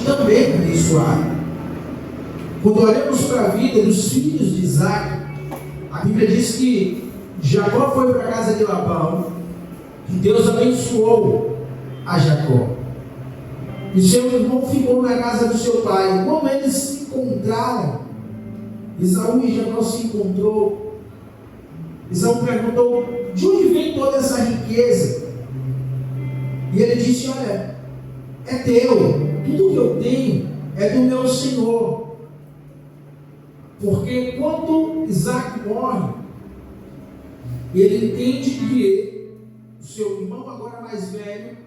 também abençoado. Quando olhamos para a vida dos filhos de Isaac, a Bíblia diz que Jacó foi para a casa de Labão e Deus abençoou a Jacó. E seu irmão ficou na casa do seu pai. Como eles se encontraram, Esaú e Jacó se encontrou. Esaú perguntou: de onde vem toda essa riqueza? E ele disse: olha, é teu, tudo que eu tenho é do meu Senhor. Porque quando Isaac morre, ele entende que o seu irmão, agora mais velho,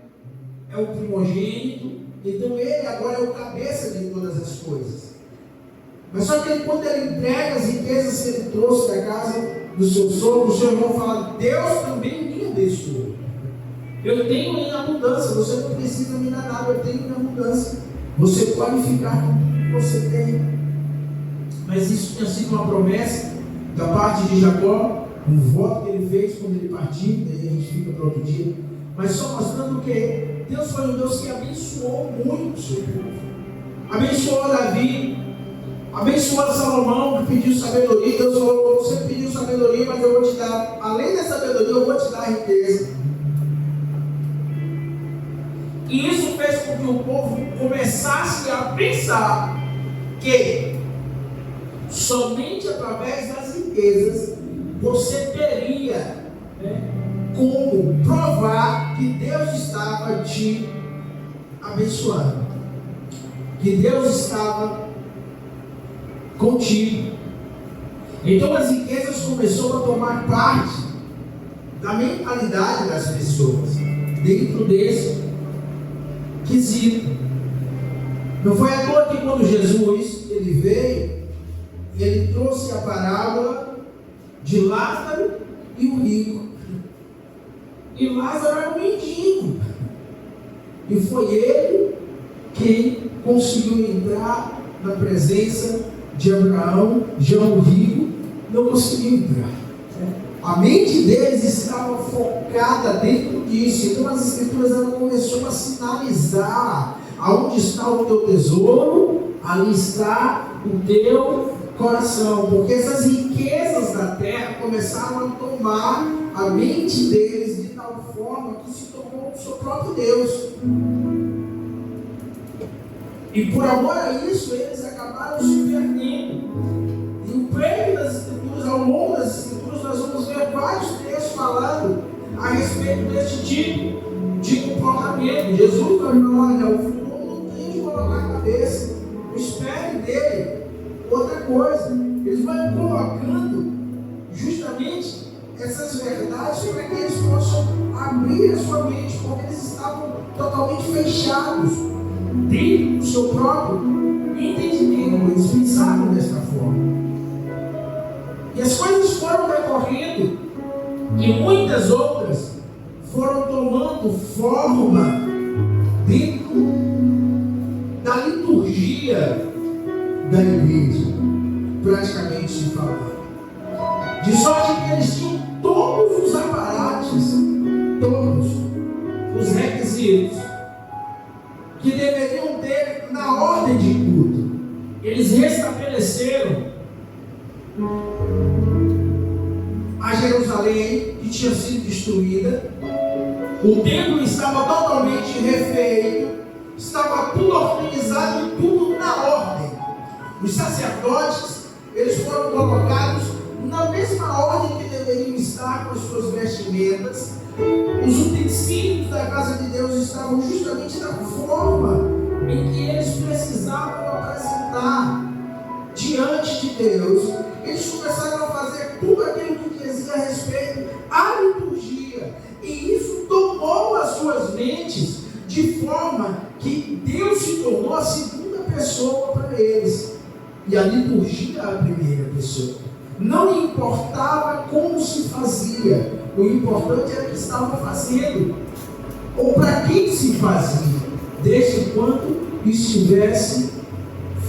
é o primogênito, então ele agora é o cabeça de todas as coisas. Mas só que quando ele entrega as riquezas que ele trouxe da casa do seu sogro, o seu irmão fala: Deus também me abençoou. Eu tenho em abundância, você não precisa me dar nada, eu tenho em abundância. Você pode ficar com o que você tem. Mas isso tinha sido uma promessa da parte de Jacó, um voto que ele fez quando ele partiu, daí a gente fica para outro dia. Mas só mostrando que Deus foi um Deus que abençoou muito o seu povo. Abençoou Davi, abençoou Salomão, que pediu sabedoria. Deus falou: você pediu sabedoria, mas eu vou te dar, além da sabedoria, eu vou te dar a riqueza. E isso fez com que o povo começasse a pensar que somente através das riquezas você teria como provar que Deus estava te abençoando, que Deus estava contigo. Então as riquezas começaram a tomar parte da mentalidade das pessoas dentro desse quesito. Não foi à toa que quando Jesus ele veio, ele trouxe a parábola de Lázaro e o rico. E Lázaro era um mendigo. E foi ele quem conseguiu entrar na presença de Abraão. Já o rico não conseguiu entrar. A mente deles estava focada dentro disso. Então as escrituras ela começou a sinalizar: aonde está o teu tesouro, ali está o teu coração. Porque essas riquezas da terra começaram a tomar a mente deles de tal forma que se tornou o seu próprio Deus. E por amor a isso, eles acabaram se perdendo. E o prêmio das escrituras, ao longo das escrituras, nós vamos ver vários textos falando a respeito desse tipo de comportamento. Jesus vai falar: olha, o filho não tem de colocar a cabeça, espere dele. Outra coisa, eles vão colocando justamente essas verdades para que eles possam abrir a sua mente, porque eles estavam totalmente fechados dentro do seu próprio entendimento. Eles pensavam dessa forma. E as coisas foram decorrendo, e muitas outras foram tomando forma dentro da liturgia da igreja, praticamente se falando. De sorte que eles tinham todos os aparatos, todos os requisitos que deveriam ter na ordem de culto. Eles restabeleceram a Jerusalém, que tinha sido destruída. O templo estava totalmente refeito, estava tudo organizado e tudo na ordem. Os sacerdotes, eles foram colocados na mesma ordem que deveriam estar com as suas vestimentas. Os utensílios da casa de Deus estavam justamente da forma em que eles precisavam apresentar diante de Deus. Eles começaram a fazer tudo aquilo que dizia a respeito à liturgia, e isso tomou as suas mentes de forma que Deus se tornou a segunda pessoa para eles, e a liturgia a primeira pessoa. Não importava como se fazia, o importante era o que estava fazendo, ou para quem se fazia, desde quando estivesse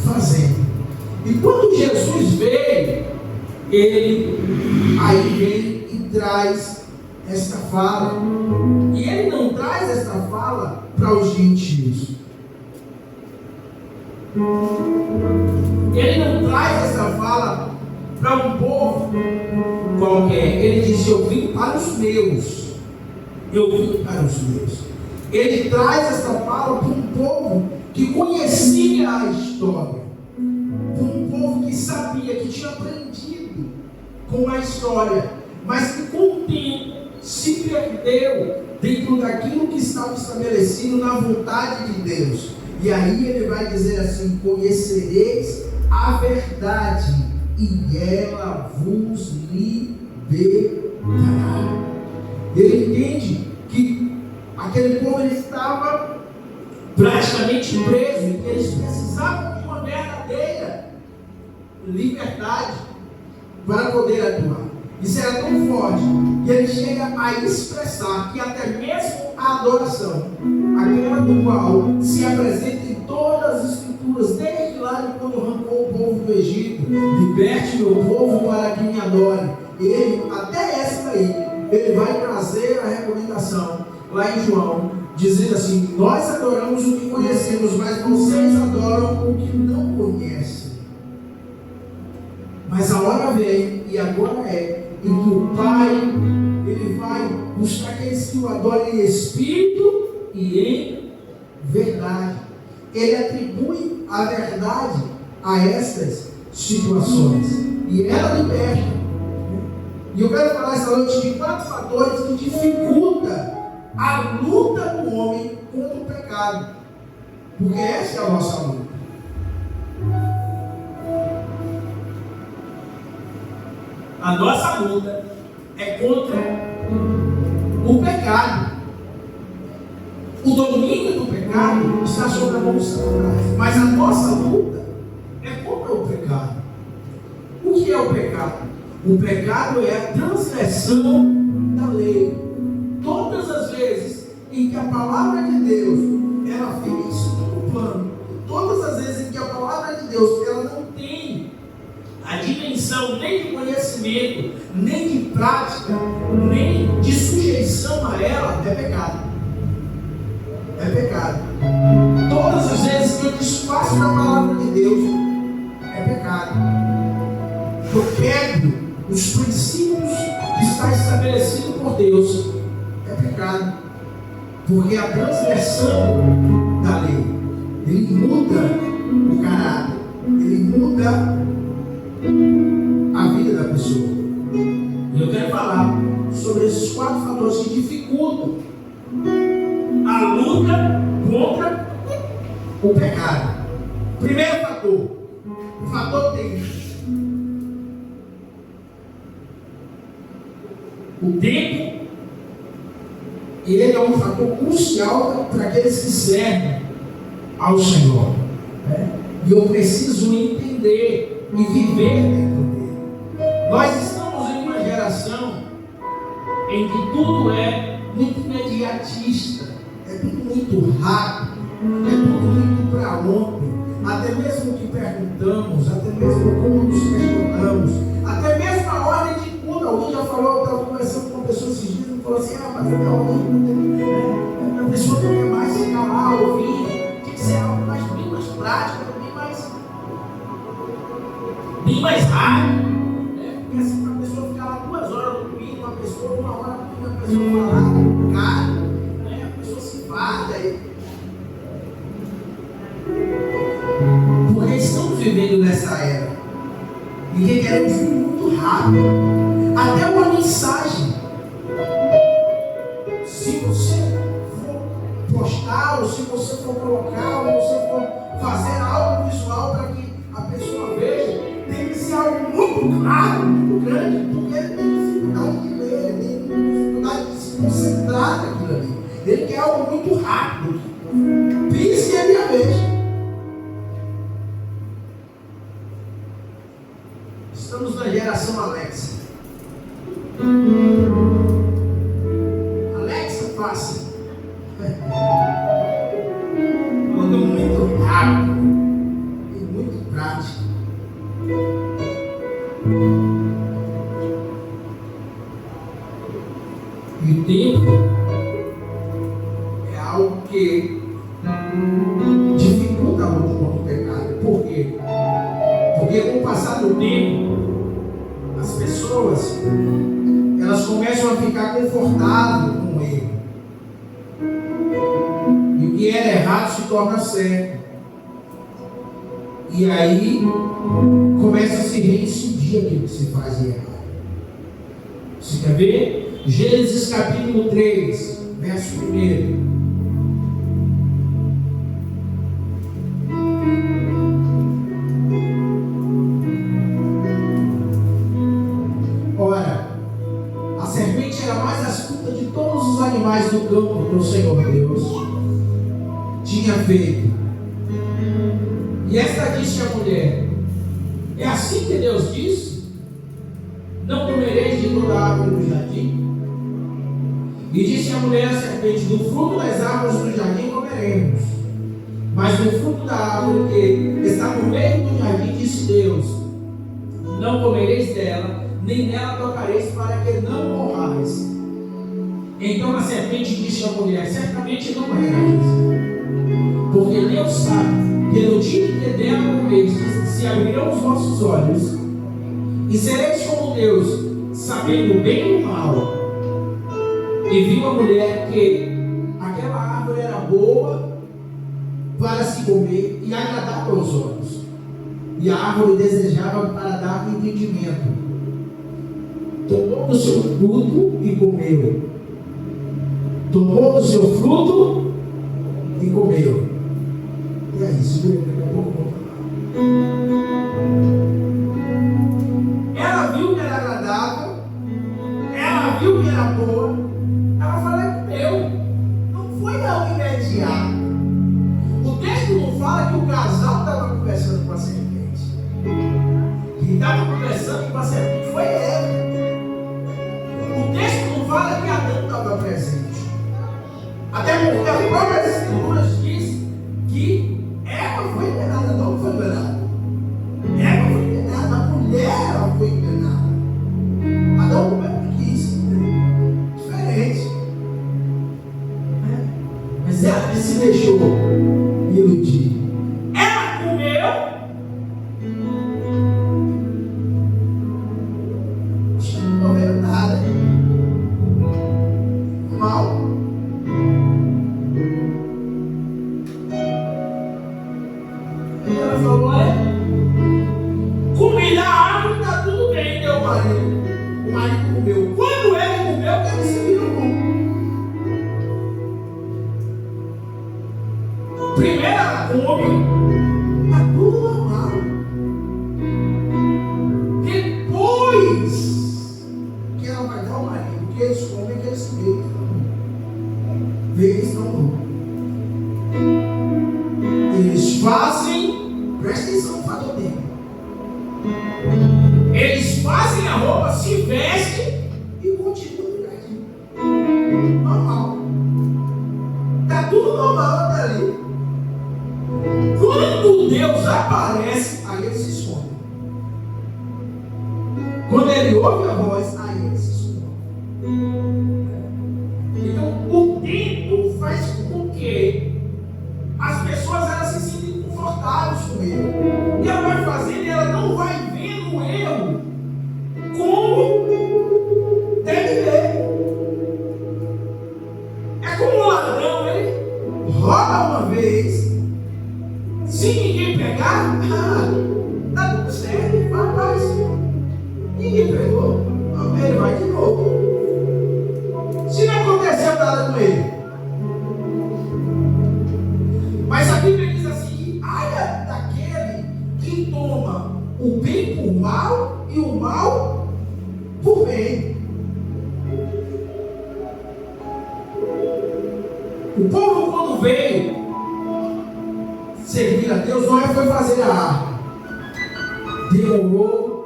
fazendo. E quando Jesus veio, ele aí vem e traz esta fala. E ele não traz esta fala para os gentios. Ele não traz essa fala para um povo qualquer. Ele diz: eu vim para os meus. Eu vim para os meus. Ele traz essa fala para um povo que conhecia a história, para um povo que sabia, que tinha aprendido com a história, mas que com o tempo se perdeu dentro daquilo que estava estabelecido na vontade de Deus. E aí ele vai dizer assim: conhecereis a verdade e ela vos libertará. Ele entende que aquele povo ele estava praticamente preso e que eles precisavam de uma verdadeira liberdade para poder atuar. Isso era tão forte que ele chega a expressar que até mesmo a adoração, aquela do qual se apresenta em todas as escrituras, desde lá de quando arrancou o povo do Egito: liberte meu povo para que me adore. Ele, até essa aí, ele vai trazer a recomendação lá em João, dizendo assim: nós adoramos o que conhecemos, mas vocês adoram o que não conhecem. Mas a hora vem, e agora é, em que o Pai ele vai buscar aqueles que o adorem em espírito e em verdade. Ele atribui a verdade a estas situações e ela liberta. E eu quero falar essa noite de 4 fatores que dificultam a luta do homem contra o pecado, porque essa é a nossa luta. A nossa luta é contra o pecado. O domínio do pecado está sobre a mão de Satanás, mas a nossa luta é contra o pecado. O que é o pecado? O pecado é a transgressão da lei. Todas as vezes em que a palavra de Deus ela fica em segundo plano, todas as vezes em que a palavra de Deus ela não tem a dimensão nem de conhecimento, nem de prática, nem de sujeição a ela, é pecado. É pecado. Todas as vezes que eu desfaço da palavra de Deus, é pecado. Eu quebro os princípios que está estabelecido por Deus, é pecado. Porque a transgressão da lei, ele muda o caráter, ele muda a vida da pessoa. E eu quero falar sobre esses 4 fatores que dificultam a luta contra o pecado. Primeiro fator, o fator tempo. O tempo, ele é um fator crucial para aqueles que servem ao Senhor. E eu preciso entender e viver dentro dele. Nós estamos em uma geração em que tudo é muito imediatista, é tudo muito rápido, é tudo muito para ontem. Até mesmo o que perguntamos, até mesmo como nos questionamos, até mesmo a ordem de culto. Alguém já falou, eu estava conversando com uma pessoa esses dias e falou assim: mas a ordem de culto, a pessoa não quer mais ficar lá ouvir, tem que ser algo bem mais prático, bem mais rápido. Porque assim, para a pessoa ficar lá 2 horas ouvindo, uma pessoa 1 hora ouvindo a pessoa falar, cara, a pessoa se farda. Porque estamos vivendo nessa era e requeremos muito rápido. Até uma mensagem, se você for postar, ou se você for colocar, ou você for fazer algo visual para que a pessoa veja, tem que ser algo muito claro, muito grande, porque ele tem dificuldade de ler, ele tem dificuldade de se concentrar naquilo ali. Ele quer algo muito rápido, pise ele a vez. Estamos na geração Alexa. Alexa fácil. Tudo muito rápido e muito prático. E o tempo é algo que porque com o passar do tempo, as pessoas, elas começam a ficar confortáveis com o erro. E o que era errado se torna certo. E aí começa a se reincidir aquilo que se faz de errado. Você quer ver? Gênesis capítulo 3, verso 1. Ora, a serpente era mais astuta de todos os animais do campo que o Senhor Deus tinha feito. E esta disse à mulher: é assim que Deus disse: não comereis de toda a árvore do jardim? E disse a mulher à serpente: do fruto das árvores do jardim comeremos, mas do fruto da árvore que está no meio do jardim, disse Deus: não comereis dela, nem nela tocareis, para que não morrais. Então a serpente disse à mulher: certamente não morrereis, porque Deus sabe que no dia que dela comerdes, se abrirão os vossos olhos, e sereis como Deus, sabendo o bem e o mal. E viu a mulher que aquela árvore era boa para se comer e agradável aos olhos, e a árvore desejava para dar entendimento. Tomou do seu fruto e comeu. Tomou do seu fruto e comeu. E é isso, daqui a pouco. Ela viu que era agradável, ela viu que era boa, ela falou e comeu. Não foi algo imediato. O texto não fala que o casal estava conversando com a serpente. Quem estava conversando com a serpente foi ela. O texto não fala que Adão estava presente. Até porque a própria Escritura diz que Eva foi enganada, não foi enganada. Eva foi enganada, a mulher ela foi enganada. Adão comeu o que quis. Diferente. Mas ela que se deixou iludir. Ela comeu. Não comeu nada. Mal. Ela falou: olha, comida, árvore, está tudo bem, meu marido. O marido comeu. Quando ele comeu, ele se virou. Primeiro ela come, está tudo normal. Depois que ela vai dar ao marido, que eles comem, que eles se deitam. Eles não vão. Eles fazem, presta atenção no fator dele. Eles fazem a roupa, se vestem e continuam no jardim. Normal. Está tudo normal até ali. Quando Deus aparece, aí ele se esconde. Quando ele ouve a voz, aí ele se esconde. Então, o tempo faz com que as pessoas elas se sentem confortáveis com ele. E ela vai fazendo e ela não vai vendo o erro como deve ver. É como um ladrão, ele rouba uma vez, se ninguém pegar, tá tudo certo, ele vai atrás. Ninguém pegou, ele vai de novo. Se não aconteceu nada com ele. Mas a Bíblia diz assim: ai daquele que toma o bem por mal e o mal por bem. O povo, quando veio servir a Deus, Noé foi fazer a arca. Demorou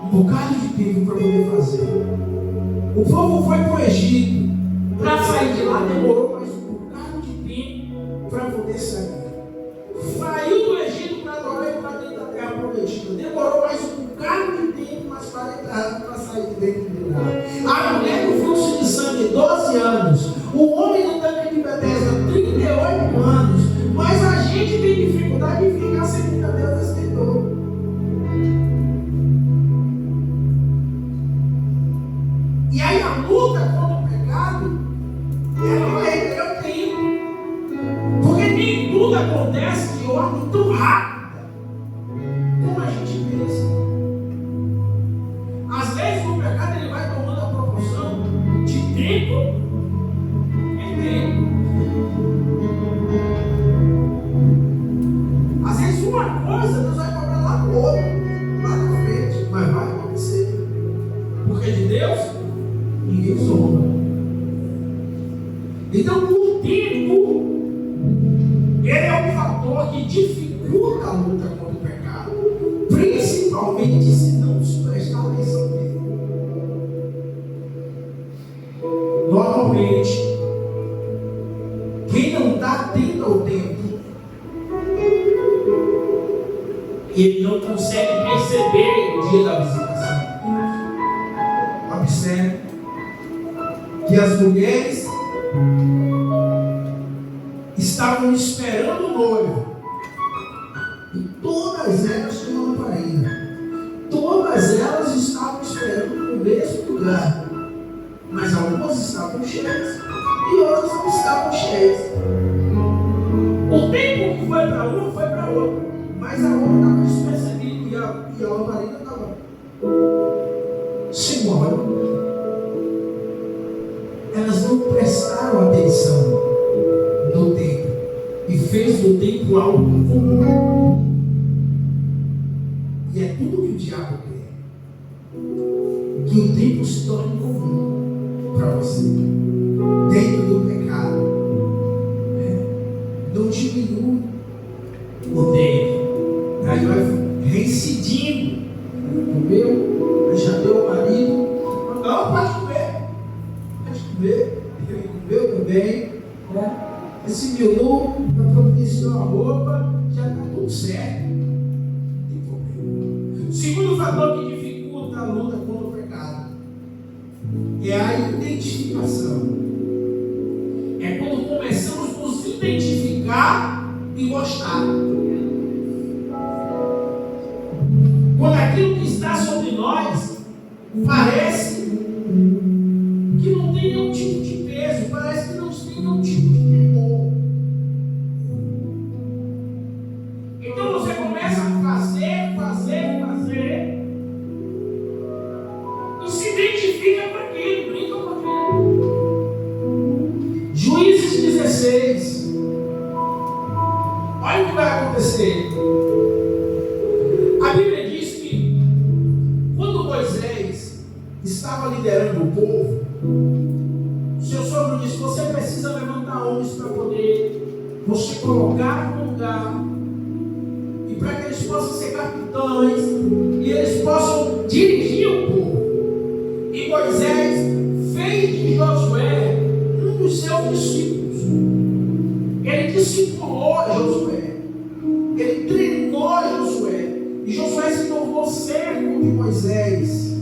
um bocado de tempo para poder fazer. O povo foi para o Egito. Para sair de lá demorou mais um bocado de tempo para poder sair. Saiu do Egito para adorar e para dentro da terra prometida. Demorou mais um bocado de tempo, mas para sair de dentro de lá. A mulher com fluxo de sangue, 12 anos. O homem no tanque de Betesda, 38 anos. Mas a gente tem dificuldade de ficar servindo a Deus acontece de ordem tão rápida como a gente pensa. Às vezes o pecado ele vai tomando a proporção de tempo em tempo. Às vezes uma coisa Deus vai cobrar lá no outro, lá na frente, mas vai acontecer. Porque de Deus ninguém zomba. Então o tempo ele é um fator que dificulta a luta contra o pecado, principalmente se não se prestar atenção nele. Normalmente, quem não está atento ao tempo, ele não consegue perceber o dia da visitação. Observe que as mulheres estavam esperando o noivo e todas elas tinham uma lamparina. Todas elas estavam esperando no mesmo lugar, mas algumas estavam cheias e outras não estavam cheias. O tempo que foi para uma foi para outra, mas a outra estava despercebida e a lamparina estava sem óleo. Elas não prestaram atenção no tempo e fez do tempo algo comum. E é tudo que o diabo quer, que o tempo se torne comum para você, dentro do pecado. Não diminui o tempo, aí vai reincidindo. Comeu, já deu o marido, não, pode comer, ele comeu também, esse menu providenciou a roupa, já está tudo certo. Tem problema. O segundo fator que dificulta a luta contra o pecado é a identificação. É quando começamos a nos identificar e gostar. Quando aquilo que está sobre nós parece que não tem nenhum tipo de peso, parece que não tem nenhum tipo de temor. Então você começa a fazer e se identifica com aquilo, brinca com aquilo. Juízes 16. Olha o que vai acontecer. A Bíblia diz que quando Moisés estava liderando o povo, o seu sogro disse: você precisa levantar homens para poder você colocar no lugar, e para que eles possam ser capitães e eles possam dirigir o povo. E Moisés fez de Josué um dos seus discípulos. Ele discipulou Josué, ele treinou Josué, e Josué se tornou servo de Moisés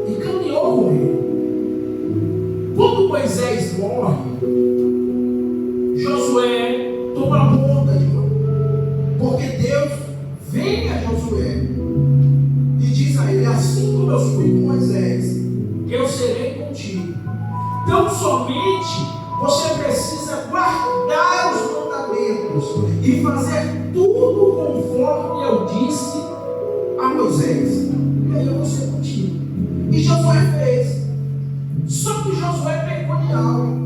e caminhou com ele. Quando Moisés morre, Josué toma conta de Moisés, porque Deus vem a Josué e diz a ele: assim como eu fui com Moisés, eu serei contigo. Então somente você precisa guardar os mandamentos e fazer tudo conforme eu disse a Moisés, e aí eu vou ser contigo. E Josué fez. Só que Josué pecou de algo,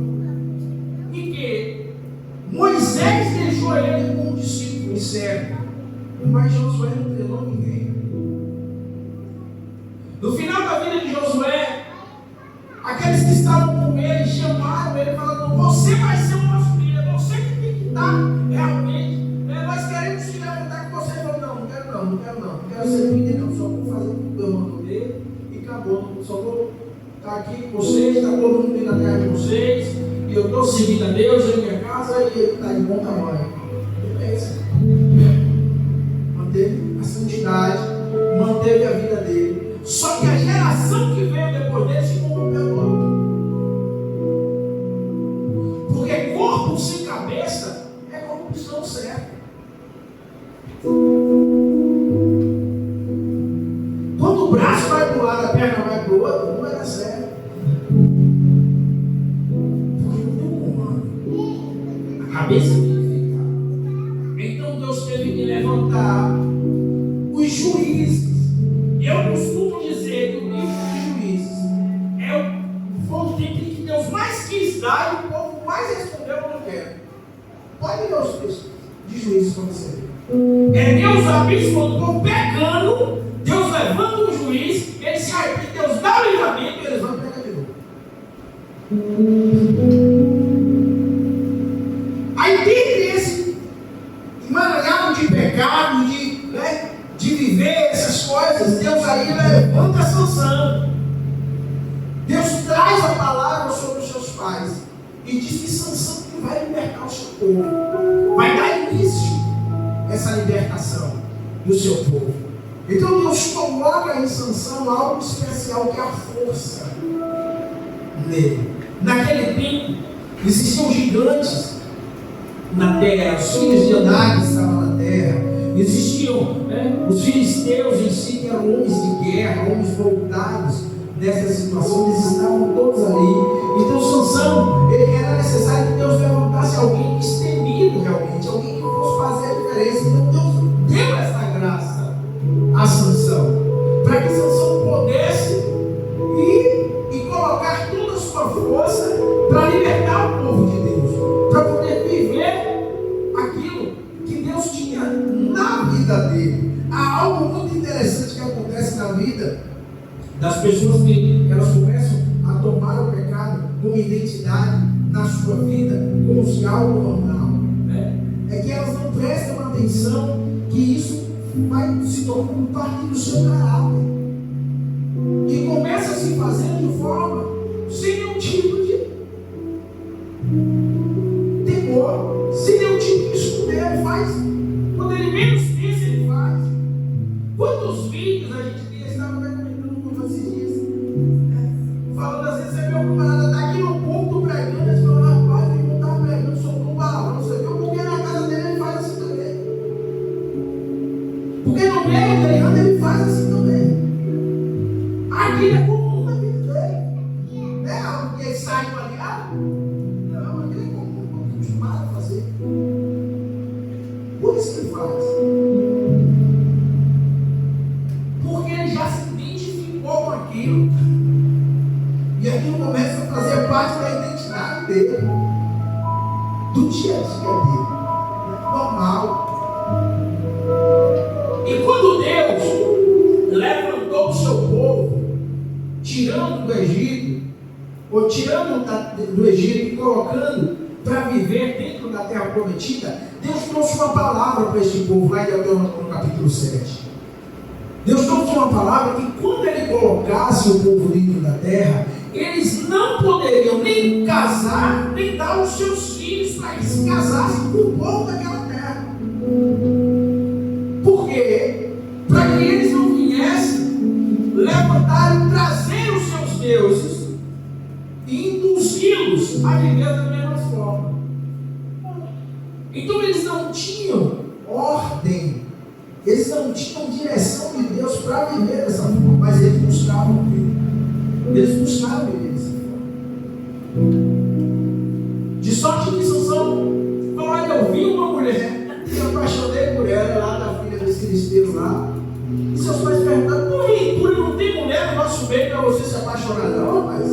em que Moisés deixou ele como discípulo e servo, mas Josué não treinou ninguém. No final da vida de Josué, aqueles que estavam com ele chamaram ele, falando: você vai ser o nosso líder, você que tem que estar realmente. Nós queremos se levantar com você. Ele falou: não quero ser líder, não. Só vou fazer o que eu mando dele e acabou. Só vou estar aqui com vocês, está todo mundo vindo na terra de vocês, e eu estou seguindo a Deus, eu e minha casa, e ele está de bom tamanho. Beleza. Manteve a santidade, manteve a vida dele. Só que a geração que veio depois dele se corrompeu todo. Porque corpo sem cabeça é corrupção certa. Quando o braço vai para um lado, a perna vai para o outro, não vai dar certo. Porque não tem um comando. cabeça verificada. Então Deus teve que levantar os juízes. Eu costumo dizer que o livro dos juízes foi o tempo em que Deus mais quis dar e o povo mais respondeu: eu não quero. Pode ver os textos de juízes para você ver. É Deus abençoando o povo pecando, Deus levanta o juiz, ele se arrepende, Deus dá o livramento e eles vão pegar de novo. Aí dentre esse emaranhado de pecado, de viver essas coisas, Deus aí levanta Sansão. Deus traz a palavra sobre os seus pais e diz que Sansão vai libertar o seu povo, vai dar início a essa libertação do seu povo. Então Deus coloca em Sansão algo especial, que é a força nele. Naquele tempo existiam gigantes na terra, os filhos de Anak estavam na terra, existiam os filisteus em si, que eram homens de guerra, homens voltados nessa situação, eles estavam todos ali. Então Sansão, era necessário que Deus levantasse alguém destemido realmente, alguém que fosse fazer a diferença. Então Deus deu essa graça a Sansão, para que Sansão pudesse ir e colocar toda a sua força para libertar o povo de Deus, para poder viver aquilo que Deus tinha na vida dele. Há algo muito interessante que acontece na vida das pessoas, que elas começam a tomar o pecado como identidade na sua vida, como se algo normal, é que elas não prestam atenção que isso vai se tornando parte do seu caráter, e começa a se fazer de forma sem nenhum tipo de temor, sem nenhum tipo de esconder. Ele faz quando ele menos pensa, ele faz. Quantos vídeos a gente tem? Estava comentando com esses dias, falando às vezes: você vê um camarada está aqui no ponto pregando, ele fala: rapaz, ele não está pregando, soltou um palavrão. Você viu porque na casa dele ele faz assim também, porque no meio dele anda, ele faz assim também. Aquilo é comum na vida dele, porque ele sai do aliado. Não, aquilo é comum, estou acostumado a fazer. Por isso que ele faz, porque ele já se identificou com aquilo, e aquilo começa a fazer parte da identidade dele, do dia a dia dele, normal. E quando Deus levantou o seu povo, tirando do Egito, ou tirando do Egito e colocando para viver dentro da terra prometida, Deus trouxe uma palavra para esse povo, lá em Deuteronômio capítulo 7. Deus trouxe uma palavra que quando ele colocasse o povo dentro da terra, eles não poderiam nem casar, nem dar os seus filhos para que se casassem com o povo daquela terra. Por quê? Para que eles não viessem levantar e trazer os seus deuses e induzi-los a viver da mesma forma. Então eles não tinham ordem, eles não tinham direção de Deus para viver dessa forma, mas eles buscavam viver. Eles buscavam viver dessa forma. De sorte que Sansão falou: olha, eu vi uma mulher, me apaixonei por ela, lá da filha dos filisteus lá. E seus pais perguntaram: porventura não tem mulher no nosso meio para você se apaixonar? Não, rapaz.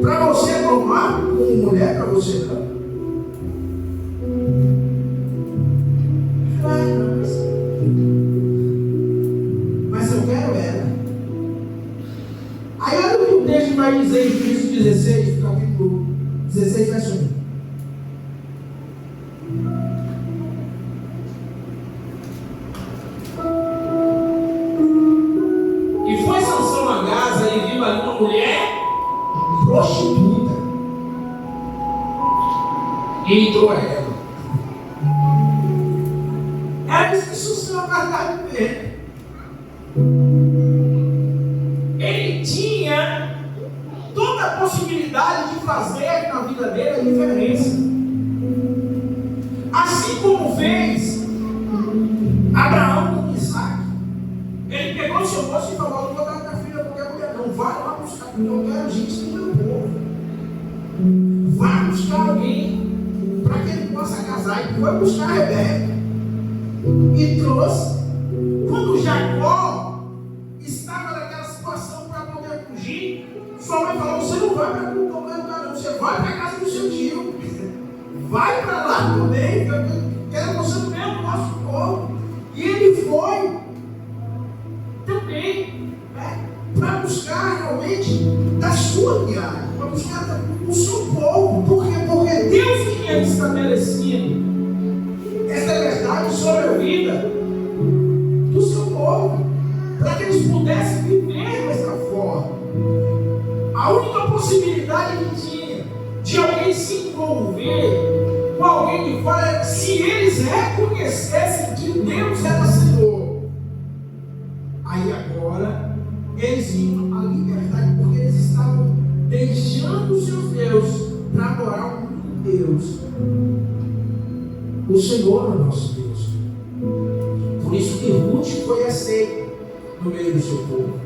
Para você tomar como mulher, para você não. Mas eu quero ela. Aí olha o que o texto vai dizer em Juízes 16, capítulo 16, verso 1. E foi Sansão a Gaza e viu ali uma mulher prostituta, e entrou a ela. Era isso que Sansão acabava de ver. Ele tinha toda a possibilidade de fazer na vida dele a diferença, assim como fez Abraão com Isaac. Ele pegou o seu moço e falou: não vou dar minha filha para qualquer mulher, não. Vai lá buscar, porque eu quero gente do meu povo. Vai buscar alguém para que ele possa casar foi buscar a Rebeca e trouxe. Quando Jacó estava naquela situação para poder fugir, sua mãe falou: você não vai para o lugar, não, você vai para a casa do seu tio, vai para lá também, eu quero você no meio do nosso povo. E ele foi também, para buscar realmente da sua viagem, para buscar do seu povo. Por quê? Porque Deus tinha estabelecido essa verdade sobre a vida do seu povo, para que eles pudessem viver dessa forma. A única possibilidade que tinha de alguém se envolver com alguém de fora era se eles reconhecessem que Deus era Senhor. Aí agora eles iam à liberdade, porque eles estavam deixando os seus deuses para adorar um único Deus. O Senhor é o nosso Deus. Por isso que Ruth foi aceita no meio do seu povo.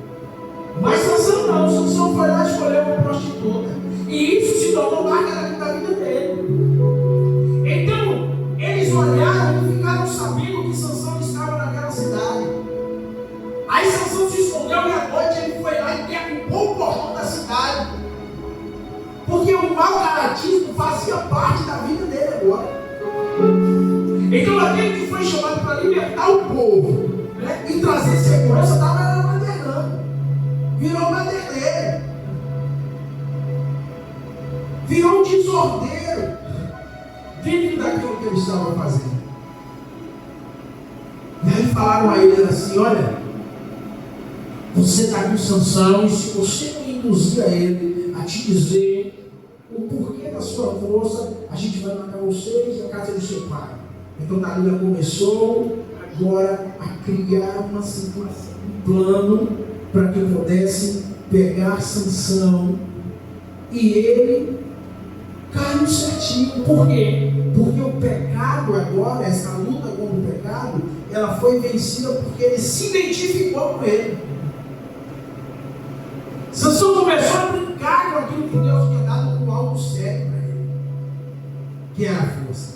Mas Sansão foi lá escolher uma prostituta. E isso se tornou marca da vida dele. Então, eles olharam e ficaram sabendo que Sansão estava naquela cidade. Aí Sansão se escondeu e à noite ele foi lá e derrubou o portão da cidade. Porque o mau caratismo fazia parte da vida dele agora. Então aquele que foi chamado para libertar o povo, né, e trazer segurança, estava maternando. Virou materneiro. Virou um desordeiro dentro daquilo que ele estava fazendo. E aí falaram a ele assim: olha, você está com Sansão, e se você não induzir a ele a te dizer o porquê da sua força, a gente vai matar vocês e a casa do seu pai. Então Dalila começou agora a criar uma situação, um plano para que pudesse pegar Sansão, e ele caiu certinho. Por quê? Porque o pecado agora, essa luta contra o pecado, ela foi vencida porque ele se identificou com ele. Sansão começou a brincar com aquilo que Deus tinha dado como algo sério para ele, que era a força.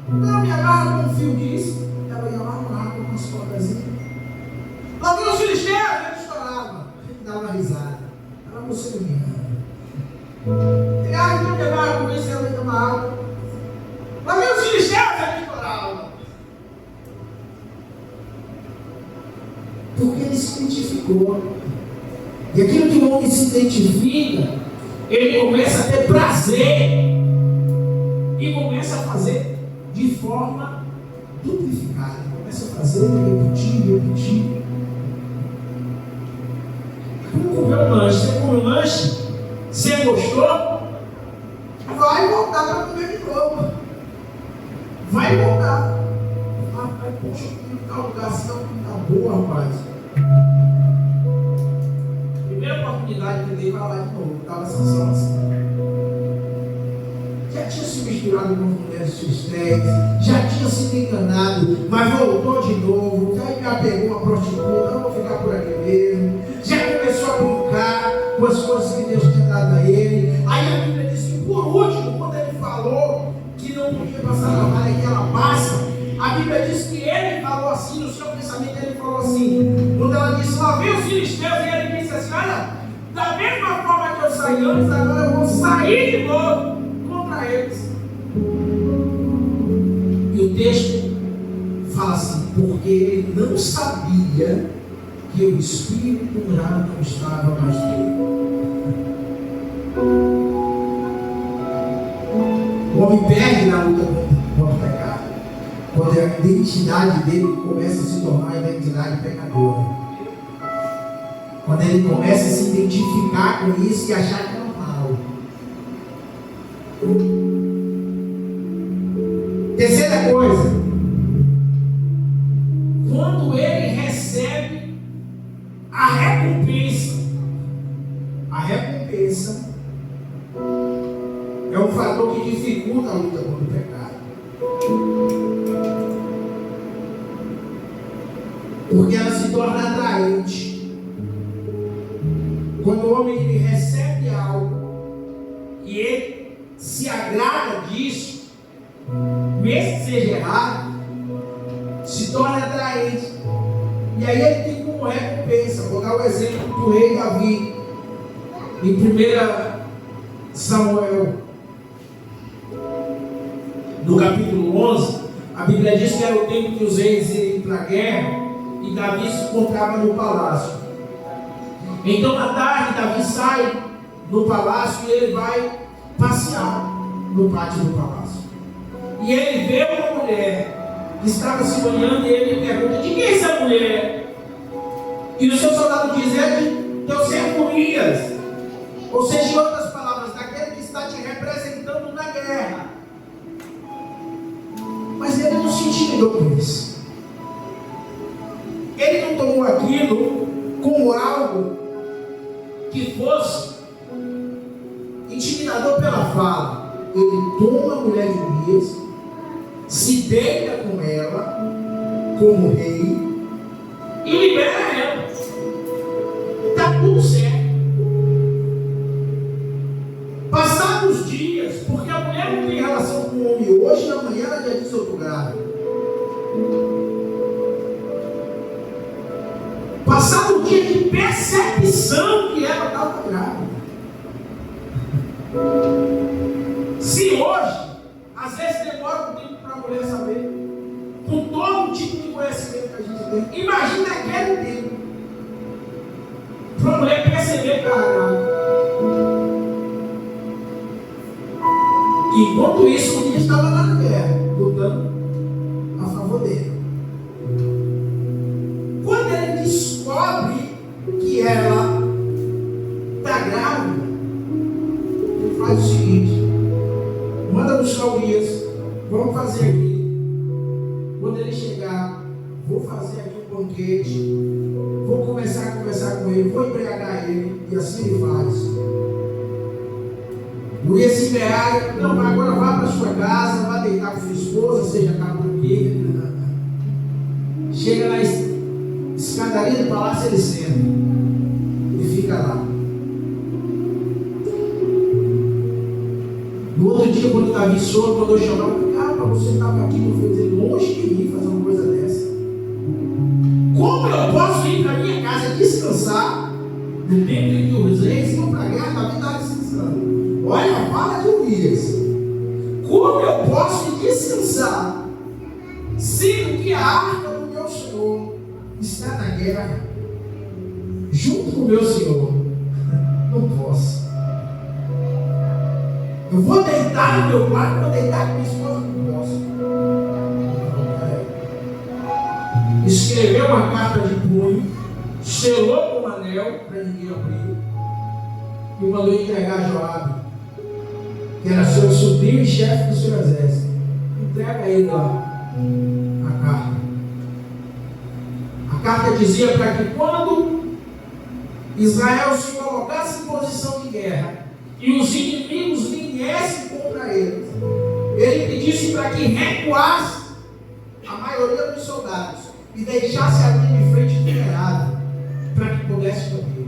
Não me agarra com um fio disso, ela ia lá no água com umas cordazinhas. Lá vem os filisteus, ele chorava, ele dava risada. Ela, você não me ama. Ele, não me agarra com isso, ela ia tomar água. Lá vem os filisteus, ele chorava. Porque ele se identificou. E aquilo que o homem se identifica, ele começa a ter prazer e começa a fazer de forma duplicada. Começa a fazer, repetir. Como comer um lanche? Você come um lanche? Você gostou? Vai voltar para comer de novo. Vai voltar. Rapaz, poxa, que tal lugar assim, tá boa, rapaz. Primeira oportunidade que ele vai lá de novo, estava Sansão assim. Já tinha se misturado com mulheres filisteus, já tinha sido enganado, mas voltou de novo. Aí já pegou uma prostituta, eu vou ficar por aqui mesmo. Já começou a brincar com as coisas que Deus tinha dado a ele. Aí a Bíblia diz que por último, quando ele falou que não podia passar na vara que ela passa, a Bíblia diz que ele falou assim, no seu pensamento ele falou assim, quando ela disse: lá vem os filisteus, e ele disse assim: olha, da mesma forma que eu saí antes, agora eu vou sair de novo contra eles. E o texto fala assim: porque ele não sabia que o espírito já não estava mais nele. O homem perde na luta contra o pecado quando a identidade dele começa a se tornar a identidade pecadora. Quando ele começa a se identificar com isso e achar que é normal. Terceira coisa, quando ele recebe a recompensa é um fator que dificulta a luta contra o pecado. Porque ela se torna atraente. Quando o homem ele recebe algo e ele se agrada disso, mesmo que seja errado, se torna atraente. E aí ele tem como recompensa. Vou dar o exemplo do rei Davi, em 1 Samuel, no capítulo 11, a Bíblia diz que era o tempo que os reis iam para a guerra e Davi se encontrava no palácio. Então à tarde Davi sai no palácio e ele vai passear no pátio do palácio. E ele vê uma mulher que estava se olhando e ele pergunta: de quem é essa mulher? E o seu soldado diz: é de teu servo Urias. Ou seja, em outras palavras, daquele que está te representando na guerra. Mas ele não se intimidou com isso. Ele não tomou aquilo como algo que fosse intimidador pela fala. Ele toma a mulher de Urias, se deita com ela como rei e libera ela. Está tudo certo. Passados os dias, porque a mulher não tem relação com o homem hoje, na manhã ela já disse: eu estou grávida. Passado o dia de percepção que ela estava grávida. Se hoje, às vezes demora um tempo para a mulher saber, com todo o tipo de conhecimento que a gente tem, imagina aquele tempo para a mulher perceber que estava grávida. Enquanto isso, o dia estava lá na guerra, lutando a favor dele. Quando ele descobre que ela está grávida, ele faz o seguinte: manda buscar Urias, vamos fazer aqui. Quando ele chegar, vou fazer aqui um banquete, vou começar a conversar com ele, vou embriagar ele, e assim ele faz. Urias se embriaga: não, agora vá para sua casa, vá deitar com sua esposa, seja capoeira. Chega na escadaria do palácio, ele senta e fica lá. No outro dia, quando Davi soube, quando eu chamava: cara, você estava aqui, não foi dizer, longe de mim fazer uma coisa dessa. Como eu posso ir para minha casa descansar no tempo em que os reis iam para a guerra? Davi estava descansando. Olha a fala de Urias: como eu posso descansar, sendo que a arca do meu Senhor está na guerra, junto com o meu Senhor? Não posso. Eu vou deitar no meu quarto, vou deitar com minha esposa, não posso. Escreveu uma carta de punho, selou com um anel para ninguém abrir, e mandou entregar a Joabe, que era seu sobrinho e chefe do seu exército. Entrega a ele lá a carta. A carta dizia para que quando Israel se colocasse em posição de guerra e os inimigos viessem contra eles, ele pedisse para que recuasse a maioria dos soldados e deixasse a linha de frente vulnerável para que pudesse correr.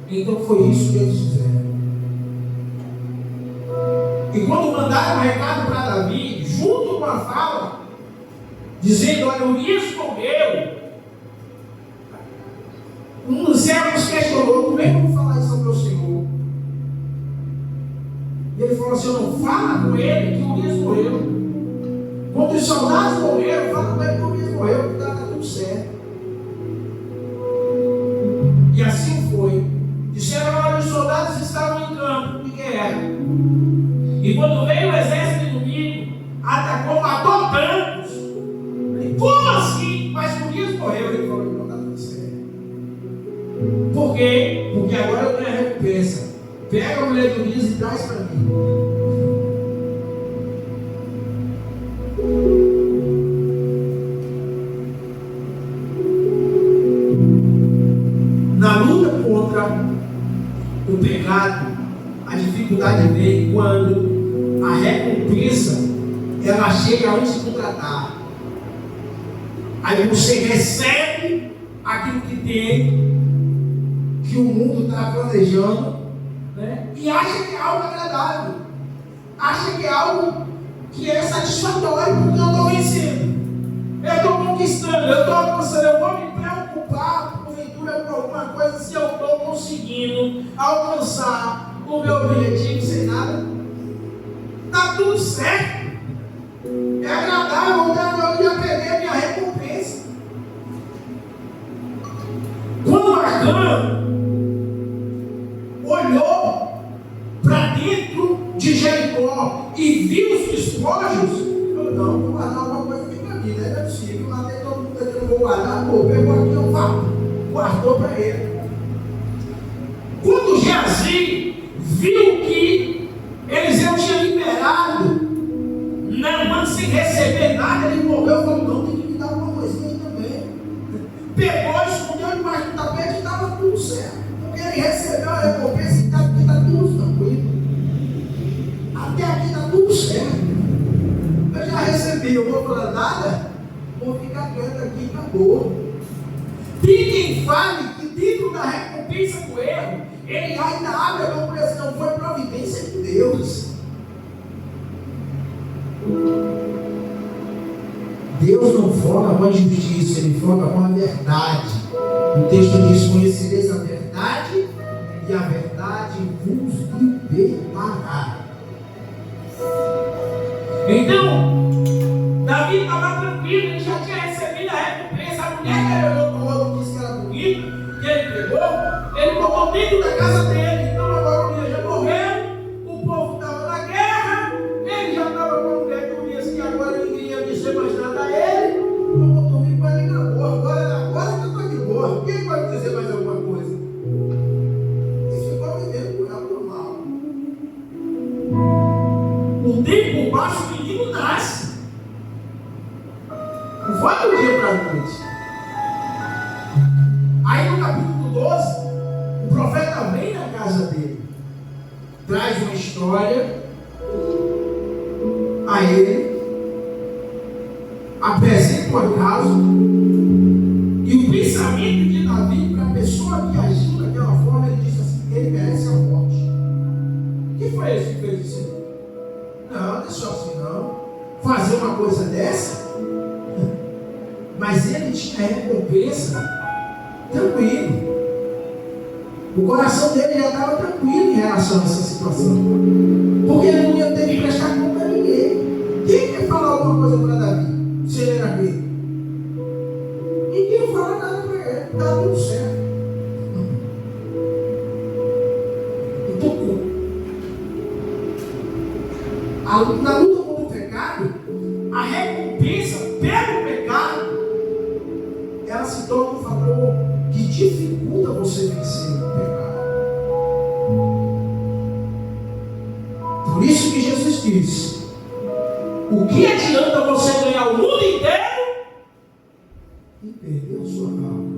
Então foi isso que eles fizeram. E quando mandaram um recado para Davi, junto com a fala, dizendo: olha, Urias morreu, um dos servos questionou: como é que eu vou falar isso ao meu senhor? E ele falou assim: eu não fala com ele que Urias morreu. Quando os soldados morreram, fala com ele que Urias morreu, que está tudo certo. E assim foi. Disseram: olha, os soldados estavam em campo de guerra. E quando veio o exército inimigo, atacou, matou tantos. E como assim? Mas Urias morreu. Ele falou: não, está tudo certo. Por quê? Porque agora eu tenho a recompensa. Pega a mulher de Urias e traz para mim. Na luta contra o pecado, a dificuldade vem quando a recompensa ela chega onde se contratar. Aí você recebe aquilo que tem, que o mundo está planejando, né? E acha que é algo agradável, acha que é algo que é satisfatório. pensando, eu estou pensando, eu vou me preocupar porventura com alguma coisa se eu estou conseguindo alcançar o meu objetivo sem nada. Está tudo certo. É agradável, eu já peguei a minha recompensa. Quando Acã olhou para dentro de Jericó e viu os despojos, falou: não, vou guardar alguma coisa aqui para mim, né? Não é possível, matei todo mundo aqui, eu não vou guardar, pô, pegou aqui, eu guardou para ele. Quando Geazi viu que Eliseu tinha liberado Naamã sem receber nada, ele morreu e falou: não, tem que me dar uma coisinha aí também. Pegou, escondeu debaixo do tapete e estava tudo certo. Porque ele recebeu a recompensa e está tudo tranquilo. Até aqui está tudo certo. Eu já recebi, eu vou falar nada, vou ficar quieto aqui e acabou. Tem quem fale que dentro da recompensa do erro, ele ainda abre a mão para dizer: não, foi providência de Deus. Deus não foca com a injustiça, ele foca com a verdade. O texto diz: conhecereis a verdade, e a verdade vos libertará. Então, Davi estava tranquilo, ele já tinha recebido a recompensa. A mulher que ele olhou, disse que era bonito, que ele pegou, ele botou dentro da casa dele. Então agora a mulher já morreu, o povo estava na guerra, ele já estava com a mulher que disse que agora ninguém ia dizer mais nada a ele. Eu vou dormir com ele na boa, agora que eu estou de boa, quem pode dizer mais alguma coisa? E ficou vivendo com ela normal. Um tempo baixo, o menino nasce. Não foi do dia para a noite. Aí no capítulo 12, o profeta vem na casa dele, traz uma história a ele, apresenta o caso, e o pensamento de Davi para a pessoa que agiu daquela forma, ele disse assim: ele merece a morte. Quem foi esse que fez isso? Não, deixou assim não. Fazer uma coisa dessa? Mas ele tinha recompensa tranquilo. O coração dele já estava tranquilo em relação a essa situação. Porque ele não ia ter que prestar conta a ninguém. Quem ia falar alguma coisa para Davi? Se ele era rei? Ninguém ia falar nada para ele. Está tudo certo. Então, na luta contra o pecado, a recompensa pelo pecado, ela se torna um fator que dificulta você vencer o pecado. Por isso que Jesus disse: o que adianta você ganhar o mundo inteiro e perder a sua alma?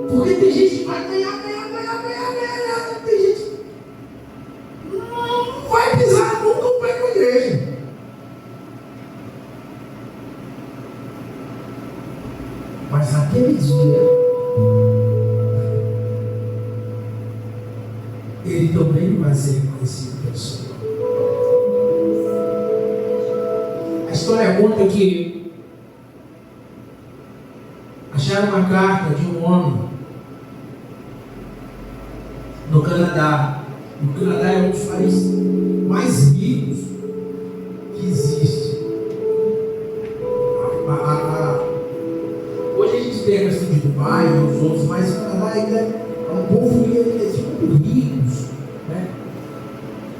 Porque tem gente que vai ganhar. Tem gente que não vai pisar nunca o pé com a igreja. Mas naquele dia, ele também vai ser reconhecido pelo Senhor. A história conta que acharam uma carta de um homem no Canadá. O Canadá é um dos países mais ricos que existe. Hoje a gente tem a questão de Dubai e os outros, mas o Canadá ainda é um povo que eles são muito ricos, né?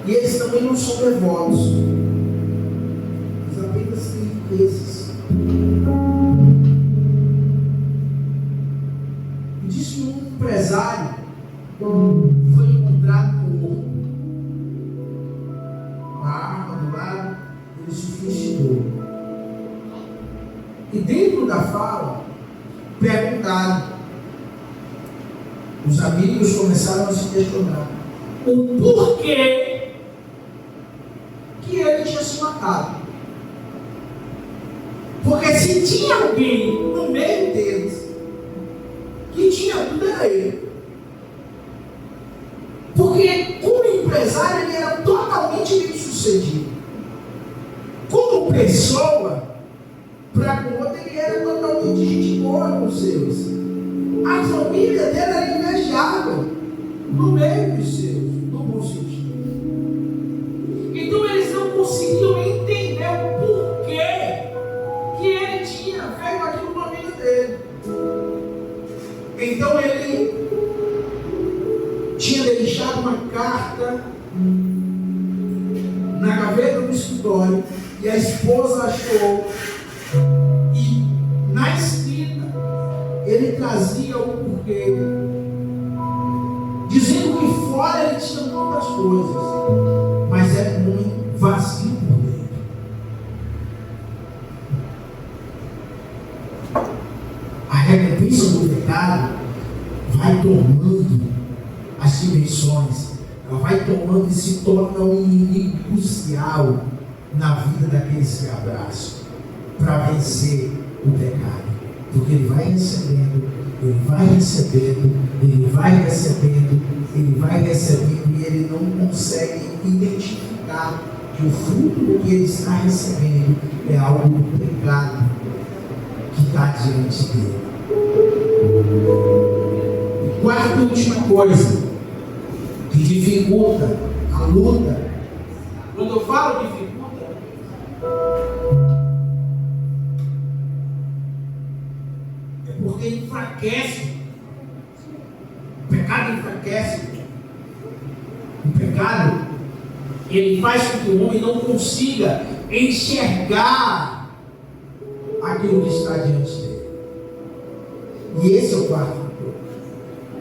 E eles também não são devotos. Eles apenas têm riquezas. E diz que um empresário foi encontrado morto. Uma arma do lado, ele se suicidou. E dentro da fala, perguntaram. Os amigos começaram a se questionar o porquê que ele tinha se matado. Porque se tinha alguém no meio deles que tinha tudo, era ele. Porque como empresário ele era totalmente bem sucedido. Como pessoa os seus. A família dele era invejável no meio dos seus, no bom sentido. Então eles não conseguiam entender o porquê que ele tinha feito aquilo na vida dele. Então ele tinha deixado uma carta na gaveta do escritório e a esposa achou, e na escrita ele trazia o porquê, dizendo que fora ele tinha muitas coisas, mas era muito vazio por dentro. A recompensa do pecado vai tomando as dimensões, ela vai tomando e se torna um inimigo crucial na vida daqueles que abraçam para vencer o pecado, porque ele vai recebendo, ele vai recebendo, ele vai recebendo, ele vai recebendo, e ele não consegue identificar que o fruto do que ele está recebendo é algo do pecado que está diante dele. E quarta e última coisa que dificulta a luta, quando eu falo dificulta, é porque enfraquece. O pecado enfraquece. O pecado, ele faz com que o homem não consiga enxergar aquilo que está diante dele. E esse é o quarto fator.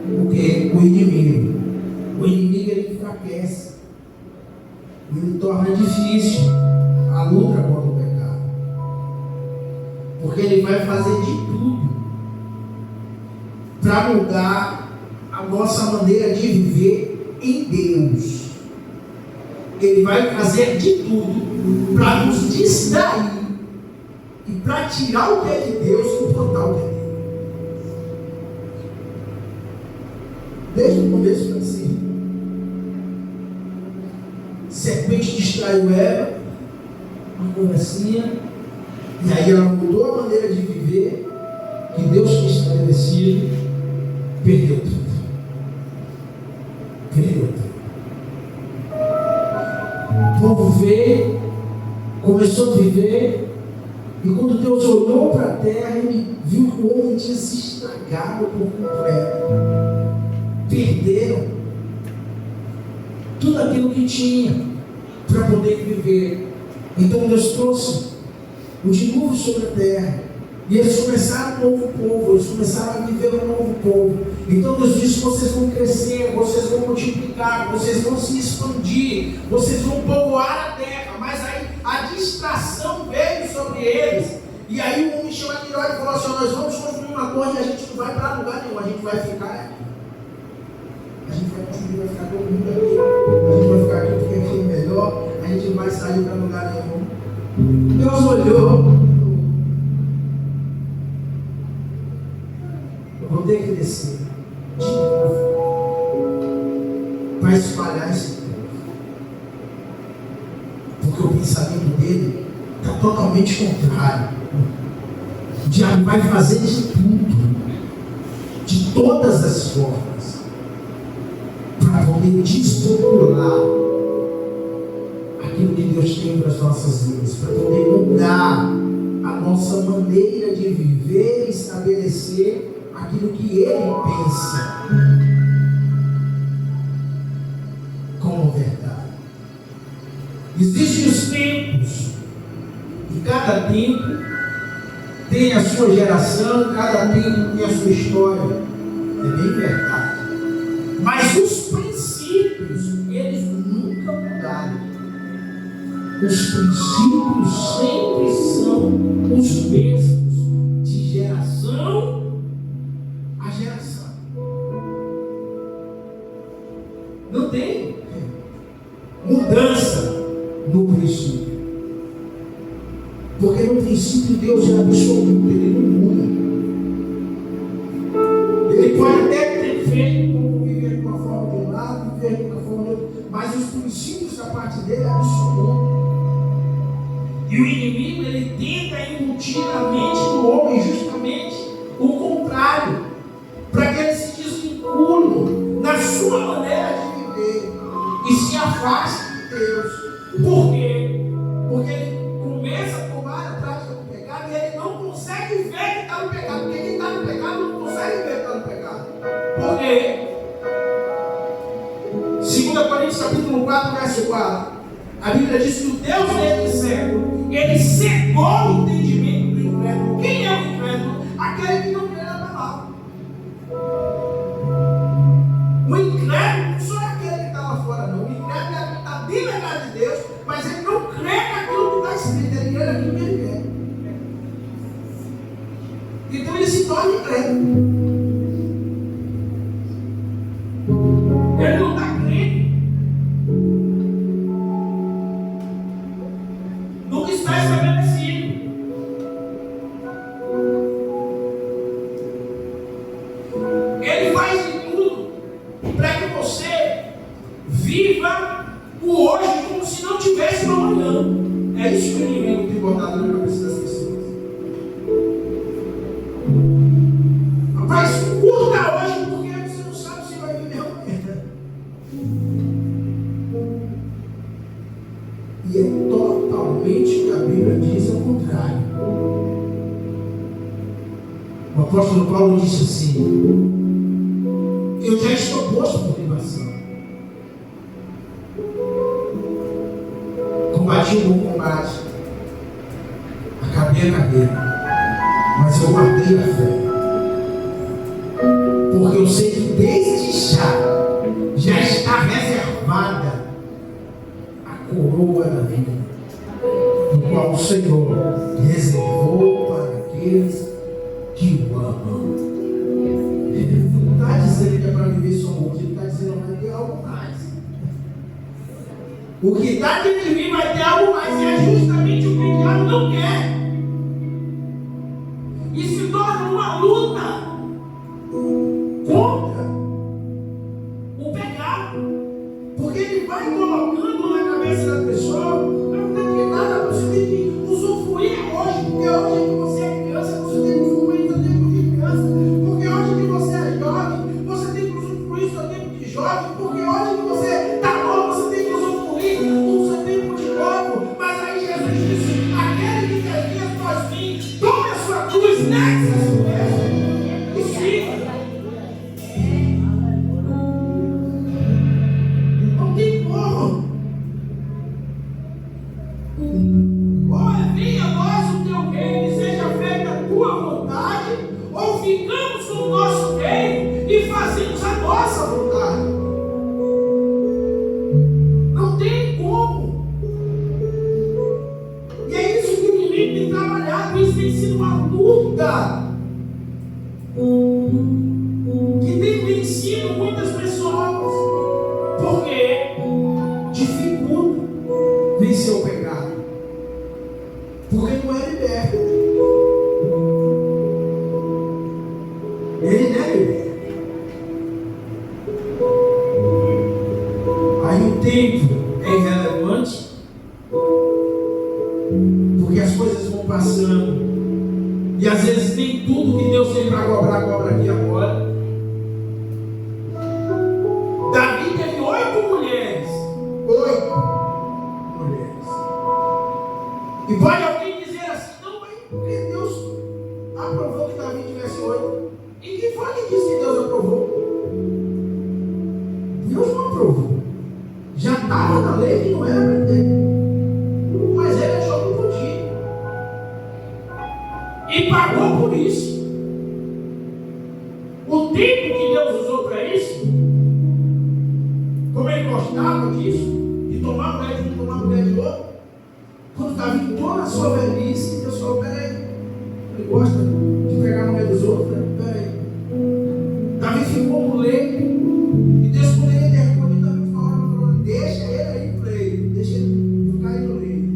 Porque o inimigo ele enfraquece, ele torna difícil a luta contra o pecado, porque ele vai fazer de tudo para mudar a nossa maneira de viver em Deus. Ele vai fazer de tudo para nos distrair e para tirar o que é de Deus e botar o que é dele. Desde o começo para cima. Serpente distraiu Eva, uma conversinha, e aí ela mudou a maneira de viver que Deus tinha estabelecido, perdeu tudo. Perdeu tudo. O povo veio, começou a viver, e quando Deus olhou para a terra, ele viu que o homem tinha se estragado por completo. Perderam tudo aquilo que tinha para poder viver. Então Deus trouxe o dilúvio sobre a terra, e eles começaram um novo povo, eles começaram a viver um novo povo. Então Deus disse: vocês vão crescer, vocês vão multiplicar, vocês vão se expandir, vocês vão povoar a terra. Mas aí a distração veio sobre eles, e aí o homem chama Niró e falou assim: nós vamos construir uma torre e a gente não vai para lugar nenhum, a gente vai ficar aqui. A gente vai conseguir, vai ficar todo mundo aqui. A gente vai ficar aqui porque aqui é melhor. A gente não vai sair para lugar nenhum. Deus olhou. Eu vou ter que descer de novo para espalhar esse povo. Porque o pensamento dele está totalmente contrário. O diabo vai fazer de tudo, de todas as formas, para poder desestruturar aquilo que Deus tem para as nossas vidas, para poder mudar a nossa maneira de viver e estabelecer aquilo que Ele pensa como verdade. Existem os tempos, e cada tempo tem a sua geração, cada tempo tem a sua história. É bem verdade. Mas os princípios, eles nunca mudaram. Os princípios sempre são os mesmos, de geração a geração. Não tem mudança no princípio. Porque no princípio Deus é absoluto, Ele não muda. Ele pode até ter feito como viver de uma forma de um lado, viver de uma forma de outro, mas os princípios da parte dele é absoluto. E o inimigo, ele tenta incutir na mente do homem justamente o contrário. afaste de Deus. Por quê? Porque ele começa a tomar a prática do pecado e ele não consegue ver que está no pecado. Porque quem está no pecado não consegue ver que está no pecado. Por quê? 2 Coríntios capítulo 4, verso 4. A Bíblia diz que o Deus desse século, ele cegou o entendimento do incrédulo. Quem é o incrédulo? Aquele que não crê na palavra. O incrédulo não só é aquele que está lá fora, não. O incrédulo é aquele que está bem na casa de Deus, mas ele não crê naquilo que está escrito, ele crê naquilo que ele quer. Então ele se torna incrédulo. Ele não está crendo no que está estabelecido. Ele faz de tudo para que você viva o hoje como se não tivesse no amanhã. É isso que o inimigo tem botado na cabeça das pessoas. Rapaz, curta hoje porque você não sabe se vai viver amanhã. E é totalmente o que a Bíblia diz ao contrário. O apóstolo Paulo disse assim: eu já estou posto por privação. Combati o bom combate, acabei a carreira, mas eu guardei a fé. Porque eu sei que desde já está reservada a coroa da vida, do qual o Senhor reservou para aqueles que o amam. Ele não está dizendo que é para viver só hoje, ele está dizendo que vai ter algo mais. O que está dentro de mim vai ter algo mais, e é justamente o que o diabo não quer. E se torna uma luta contra o pecado, porque ele vai colocando na cabeça da pessoa: não tem nada, você tem que usufruir hoje, porque hoje que você é criança, você tem que usufruir do tempo de criança, porque hoje que você é jovem, você tem que usufruir do seu tempo de jovem, porque hoje que você está novo, você tem que usufruir do seu tempo de novo. Mas aí Jesus disse: aquele que quer vir após mim, tome a sua cruz, negue-se a si mesmo e siga. Não tem como. Ou venha a nós o teu reino e seja feita a tua vontade, ou ficamos com o nosso reino e fazemos a nossa vontade. Não tem como. E é isso que o inimigo tem trabalhado. Isso tem sido uma luta que tem vencido muitas pessoas, porque dificulta vencer o pecado, porque não é liberto. Ele não é liberto. Aí o tempo é irrelevante, porque as coisas vão passando, e às vezes nem tudo que Deus tem para cobrar, cobra aqui agora. Davi teve 8 mulheres. 8 mulheres. E pode alguém dizer assim: não, mas porque Deus aprovou que Davi tivesse 8? E quem foi que disse que Deus aprovou? Deus não aprovou. Já estava na lei que não era para ter. Mas ele achou que podia. E pagou por isso. O tempo que Deus usou para isso, como ele gostava disso, de tomar mulher de um, tomar mulher de outro, quando Davi entrou na sua velhice, Deus falou: peraí, ele gosta de pegar a mulher dos outros, né? Peraí. Davi ficou no leito, e Deus poderia ter respondido Davi uma hora, falando: deixa ele aí no leito, deixa ele ficar aí no leito.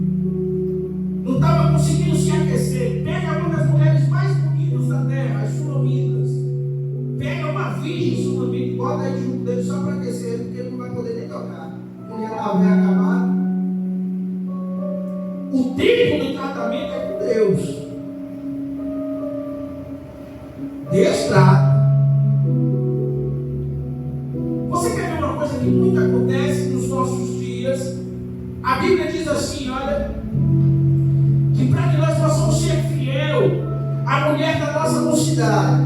Não estava conseguindo se aquecer. Pega uma das mulheres mais bonitas da terra, as Sulamitas. Pega uma virgem Sulamita, bota aí junto dele só para aquecer ele, porque ele não vai poder nem tocar. Ele já estava bem acabado. O tempo do tratamento é com Deus. Deus trata. Você quer ver uma coisa que muito acontece nos nossos dias? diz assim, olha, que para que nós possamos ser fiel à mulher da nossa mocidade,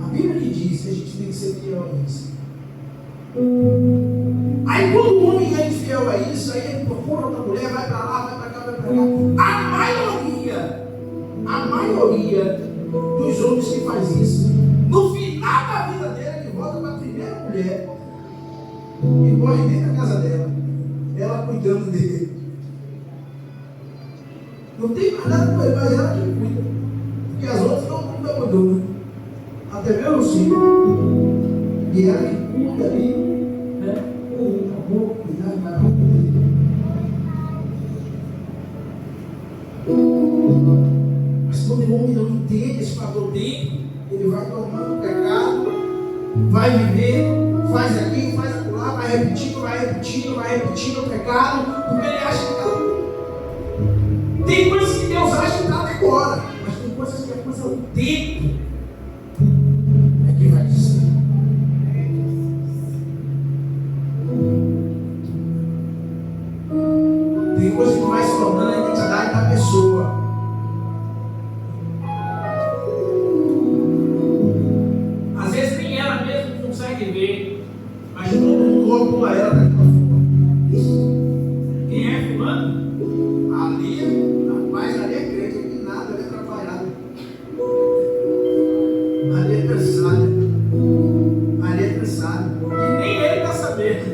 a Bíblia que diz que a gente tem que ser fiel a isso. Aí quando o homem é infiel a isso, aí ele procura outra mulher, vai para lá, vai para cá, vai para cá. A maioria dos homens que faz isso, no final da vida dele, ele volta para a primeira mulher e morre dentro da casa dela, ela cuidando dele. Não tem mais nada com ele, mas ela que cuida, porque as outras não cuidam, até mesmo o filho, e ela que cuida ali, né? Vou cuidar da vida dele. Mas quando o homem não entende esse fator tempo, ele vai tomando pecado, vai viver, faz aquilo, faz acolá, vai repetindo o pecado, porque ele acha que está. Tem coisas que Deus acha que está agora, mas tem coisas que é coisa do tempo é que vai dizer. Tem coisa que vai se tornando a identidade da pessoa. Às vezes nem ela mesma consegue ver, mas todo mundo rotula ela daquela forma. Quem é fulano? Ali, rapaz, ali é crente, não tem nada, ali é atrapalhado. Ali é pensado. E nem ele está sabendo,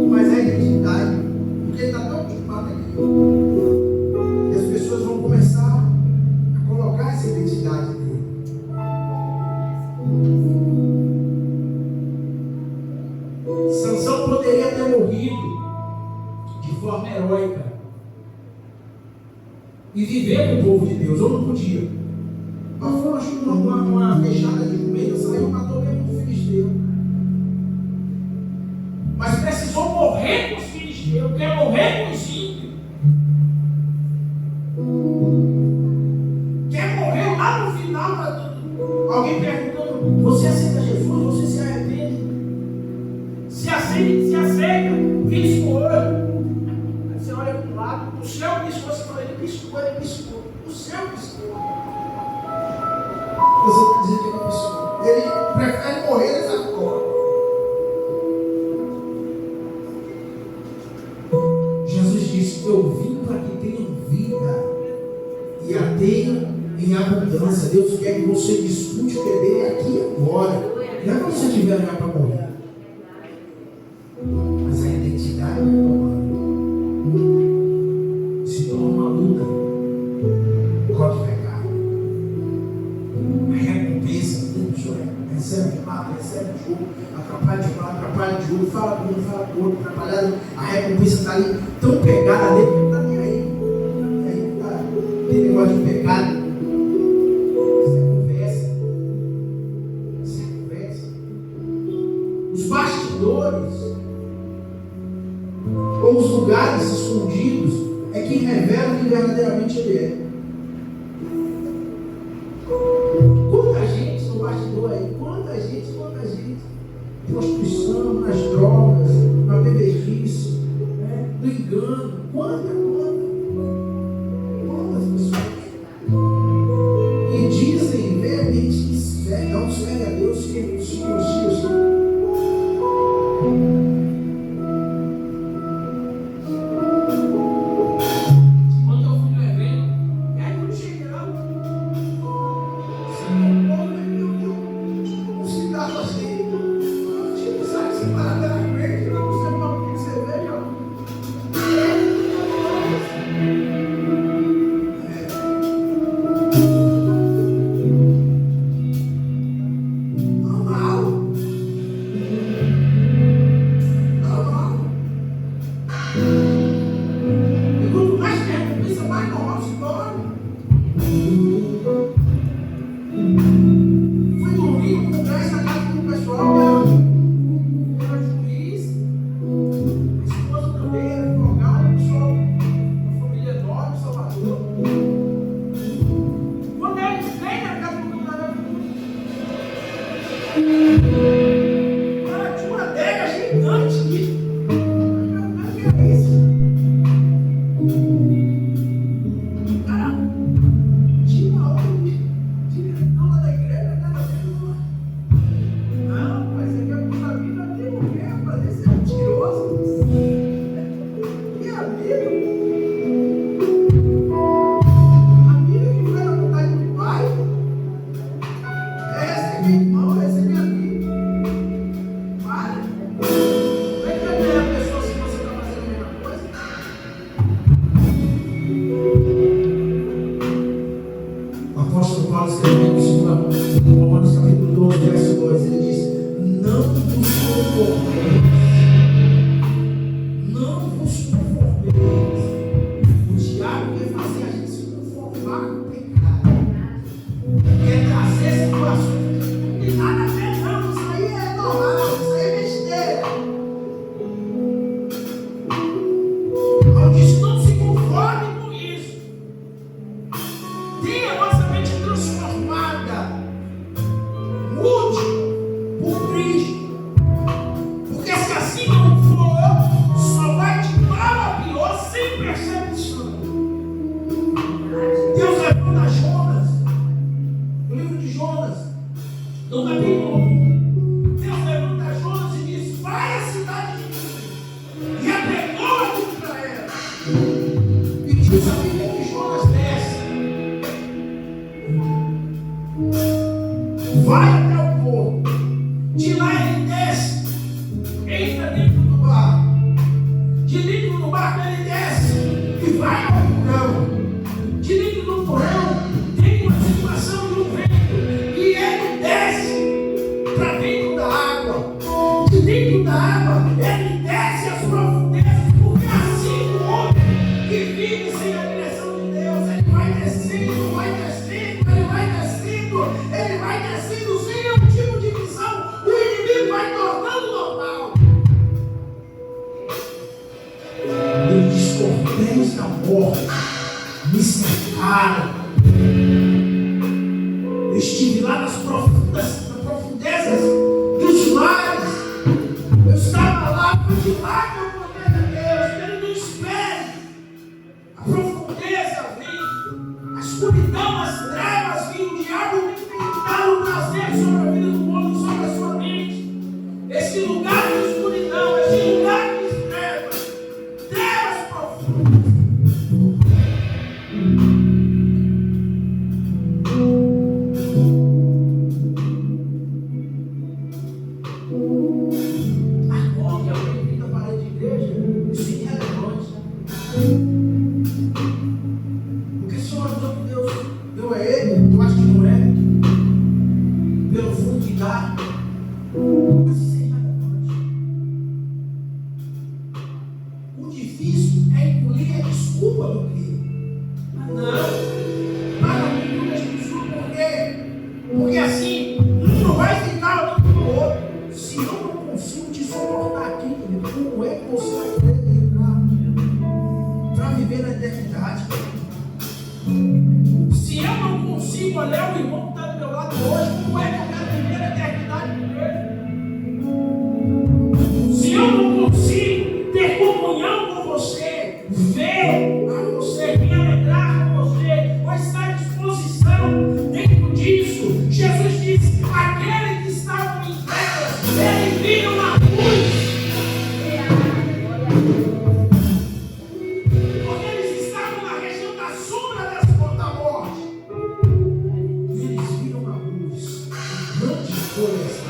mas é identidade. Porque ele está tão ocupado aqui. E as pessoas vão começar a colocar essa identidade nele. Sansão poderia ter morrido de forma heróica e viver com o povo de Deus, ou não podia. Passou uma fechada de comida, saiu e matou mesmo o filisteu. Mas precisou morrer com os filisteus, quer morrer com os ímpios. Quer morrer lá no final. Alguém perguntando: você aceita Jesus? Você se arrepende? Se aceita, pisca o olho. Aí você olha para o lado, o céu piscou, você fala: ele piscou. O céu piscou. Você está dizendo que ele piscou. Ele prefere morrer dessa forma. Jesus disse: eu vim para que tenham vida e a tenham em abundância. Deus quer que você discute o que é dele aqui e agora. Não é quando você estiver lá para morrer. Mas a identidade vai tomando. Se torna uma luta contra o pecado. A recompensa, o senhor recebe de lado, recebe de jogo, atrapalha de lado, atrapalha de jogo, fala com um, fala com outro, atrapalhado. A recompensa está ali tão pegada dele, não está nem aí. Aí tá, tem negócio de pecado. Você conversa. Os bastidores ou os lugares escondidos é quem revela que verdadeiramente ele é. Quanta gente no bastidor aí, quanta gente. Prostituição, nas drogas, na bebedice, no engano. Quantas pessoas? E dizem realmente que não serve a Deus, que os dias. Diz a Bíblia que Jonas desce, vai até o porto, de lá ele desce, entra dentro do barco, de dentro do barco ele desce e vai ao porão, de dentro do porão tem uma situação de um vento e ele desce para dentro da água, de dentro da água ele desce às profundezas, porque assim o homem que vive sem a direção de Deus, ele vai descendo, ele vai descendo sem nenhum tipo de visão, o inimigo vai tornando normal. Ele diz: cordéis da morte me cercaram. Eu estive lá nas profundezas dos mares. Eu estava lá para de lá com o poder de Deus. Ele não espere. A profundeza vem, a escuridão, as trevas vêm, o diabo tentaram trazer sobre a vida do mundo, sobre a sua mente. Esse lugar de escuridão, esse lugar de trevas profundas. Agora, alguém fica na parede de igreja, isso é irrelevante. Porque se o amor que Deus deu a ele, eu acho que não é, pelo fundo que dá, mas isso é irrelevante. O difícil é engolir a desculpa do que? Não, para mim não é desculpa, por quê? Porque assim, um não vai ficar olhando para o outro. Se eu não consigo te suportar aqui, como é que você vai poder entrar para viver na eternidade? Se eu não consigo olhar o irmão que está do meu lado hoje, como é que eu quero viver na eternidade com ele? Se eu não consigo ter comunhão com você, ver a você, me alegrar com você, ou estar à disposição dentro disso, Jesus disse: aquele que estava em trevas, ele viu uma luz. Porque eles estavam na região da sombra da morte. E eles viram uma luz. Grande foi essa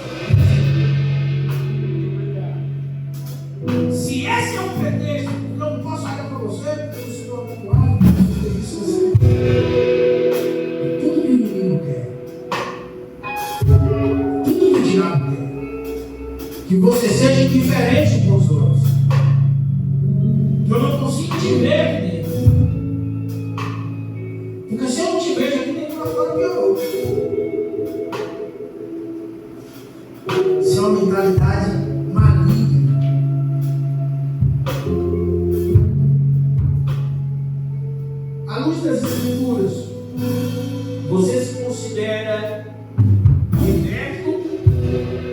luz. Se esse é um pretexto, porque eu não posso olhar para você, porque eu estou atuado, tudo que o inimigo quer, tudo que o diabo quer, que você seja diferente com os outros, que eu não consigo te ver aqui dentro. Porque se eu não te vejo aqui dentro, lá fora piorou. Isso é uma mentalidade maligna. À luz das Escrituras, você se considera liberto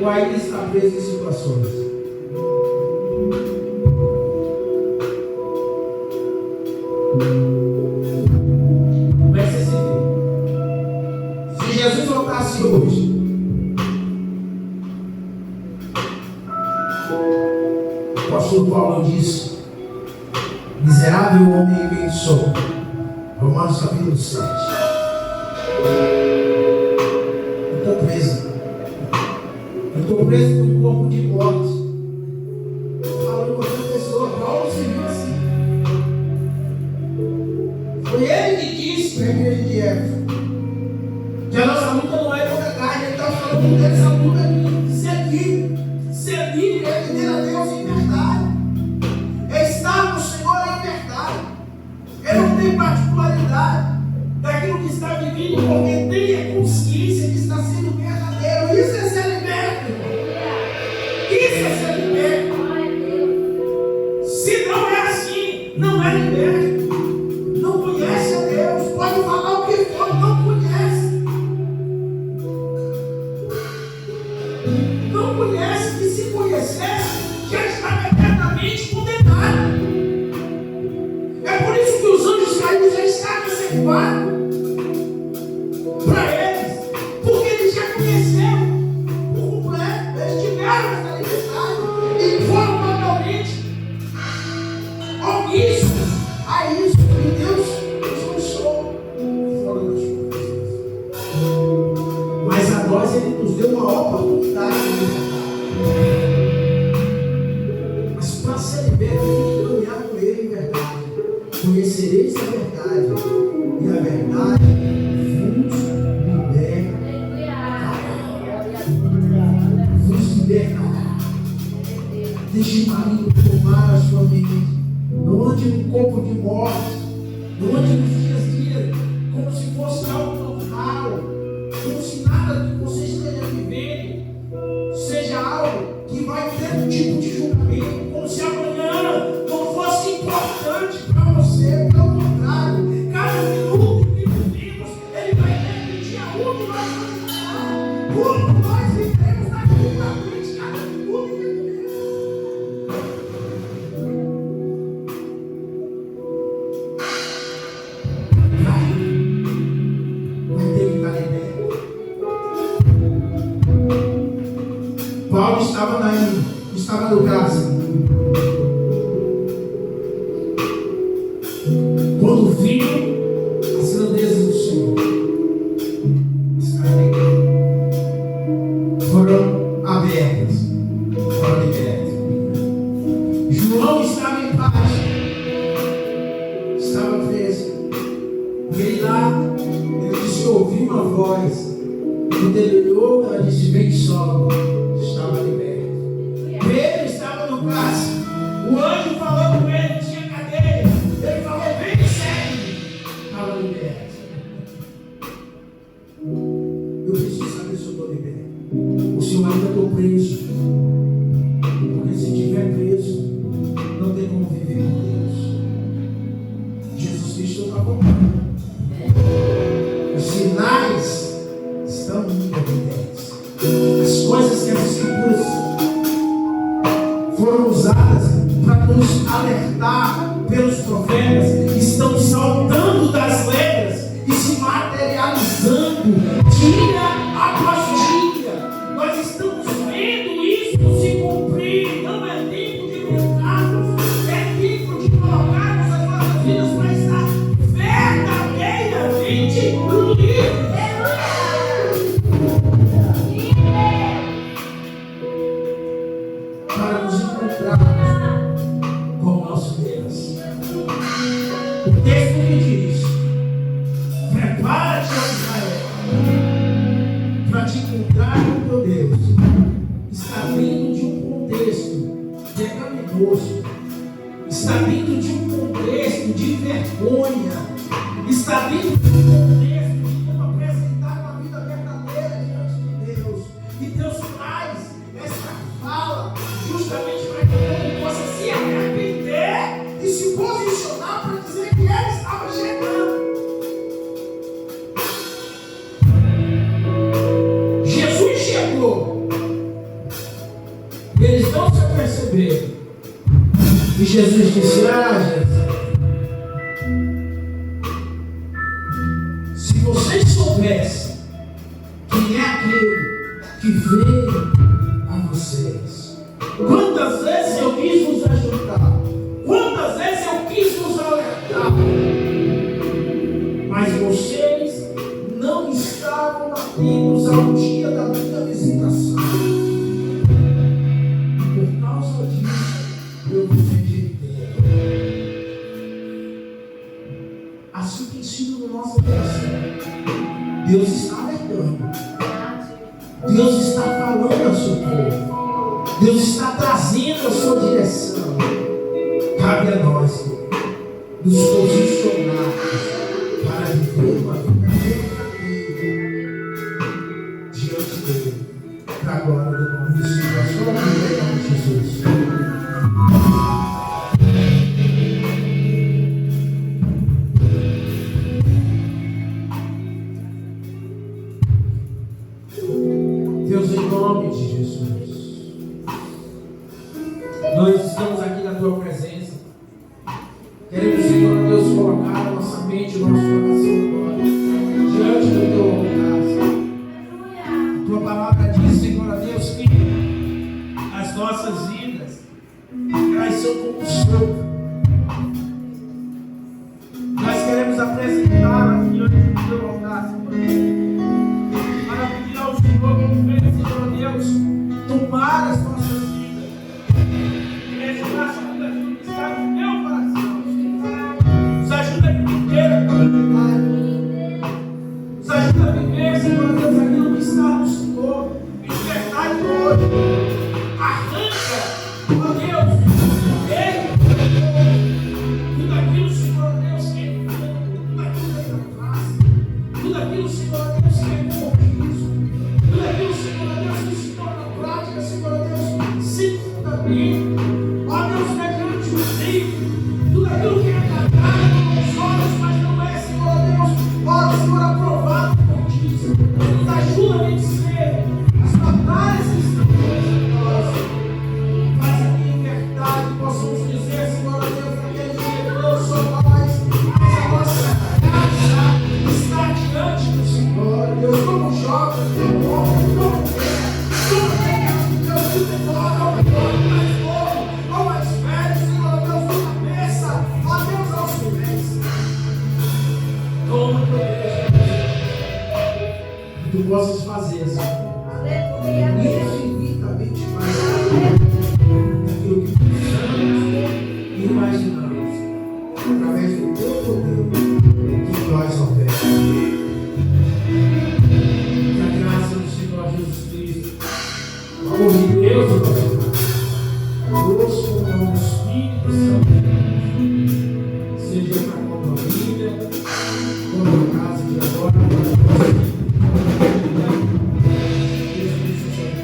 ou ainda está preso em situações? Como é que você se vê? Se Jesus voltasse hoje, o apóstolo Paulo disse: miserável homem que sou. Romanos capítulo 7. Eu estou preso. Eu estou preso num corpo de morte. Falando com outra pessoa, Paulo se viu assim. Foi ele que disse na igreja de Éfeso que a nossa luta não é contra a carne. Ele estava falando dessa luta de ser livre. Ser livre é viver a Deus em verdade. É estar no Senhor em verdade. Ele não tem particularidade daquilo que está vivendo, porque tem a consciência que está sendo verdadeiro. Isso é ser liberto. Isso é ser liberto. Se não é assim, não é liberto. Não conhece a Deus. Pode falar o que for, não conhece. Não conhece, que se conhecesse, já estava eternamente condenado. É por isso que os anjos caídos já estavam reservados para eles, porque eles já conheceram por completo, eles tiveram essa liberdade e foram totalmente omissos a isso. E Deus Conhecereis a verdade, e a verdade vos libertará. Vos libertará. Deixe o maligno tomar a sua mente. Não ande num corpo de morte. Não ande nos dias como se fosse algo normal. Como se nada que você esteja vivendo seja algo que vai ter um tipo de julgamento. Como se amanhã não fosse importante para você. Pelo contrário, cada minuto que vivemos, ele vai repetir aonde nós vamos estar. Como nós vivemos daqui para frente, cada minuto que vivemos. Vai ter que estar liberto. Paulo estava no Gálatas. Quando viu as grandezas do Senhor, as cadeias foram abertas, foram libertas. João estava em paz, estava preso. E ele lá, ele disse: ouvi uma voz. Quando ele olhou, ela disse: vem sobe. Estava liberto. Pedro estava no cárcere. O anjo falou com ele, tinha cadeia. Ele falou: vem e segue. Estava liberto. Eu preciso saber se eu estou liberto. O Senhor ainda estou preso. Porque se estiver preso, não tem como viver com Deus. Jesus Cristo está voltando. Os sinais estão muito evidentes. As coisas que as Escrituras foram usadas para nos alertar pelos profetas estão saltando das letras e se materializando dia após dia. Nós estamos vendo isso se cumprir. Não é tempo de lutarmos, é tempo de colocarmos as nossas vidas para estar verdadeiramente livres. Para nos encontrarmos com o nosso Deus. O texto que diz: prepara-te, ó Israel, para te encontrar com o teu Deus. Está vindo de um contexto pecaminoso, está vindo de um contexto de vergonha, está vindo de um contexto de como apresentar uma vida verdadeira diante de Deus. E Deus traz essa fala justamente para que o povo possa se arrepender e se posicionar para dizer que ele estava chegando. Jesus chegou. Eles não se aperceberam. E Jesus disse: Jesus, se vocês soubessem quem é aquele que veio a vocês. Quantas vezes eu quis vos ajudar, quantas vezes eu quis vos alertar, mas vocês não estavam atentos ao dia da minha visitação. Por causa disso, eu vos rejeitei. Assim tem sido no nosso coração. Deus está alertando. Deus está falando ao seu povo. Deus está trazendo a sua direção. Cabe a nós nos posicionarmos para viver uma vida verdadeira diante dele, para a glória do nome do Senhor. A sua vida em nome de Jesus. Deus, em nome de Jesus, nós estamos aqui na tua presença. Queremos, Senhor Deus, colocar a nossa mente, o nosso coração agora diante do teu altar. A tua palavra diz, Senhor Deus, que as nossas vidas, elas são como um sopro. Nós queremos apresentar diante do teu altar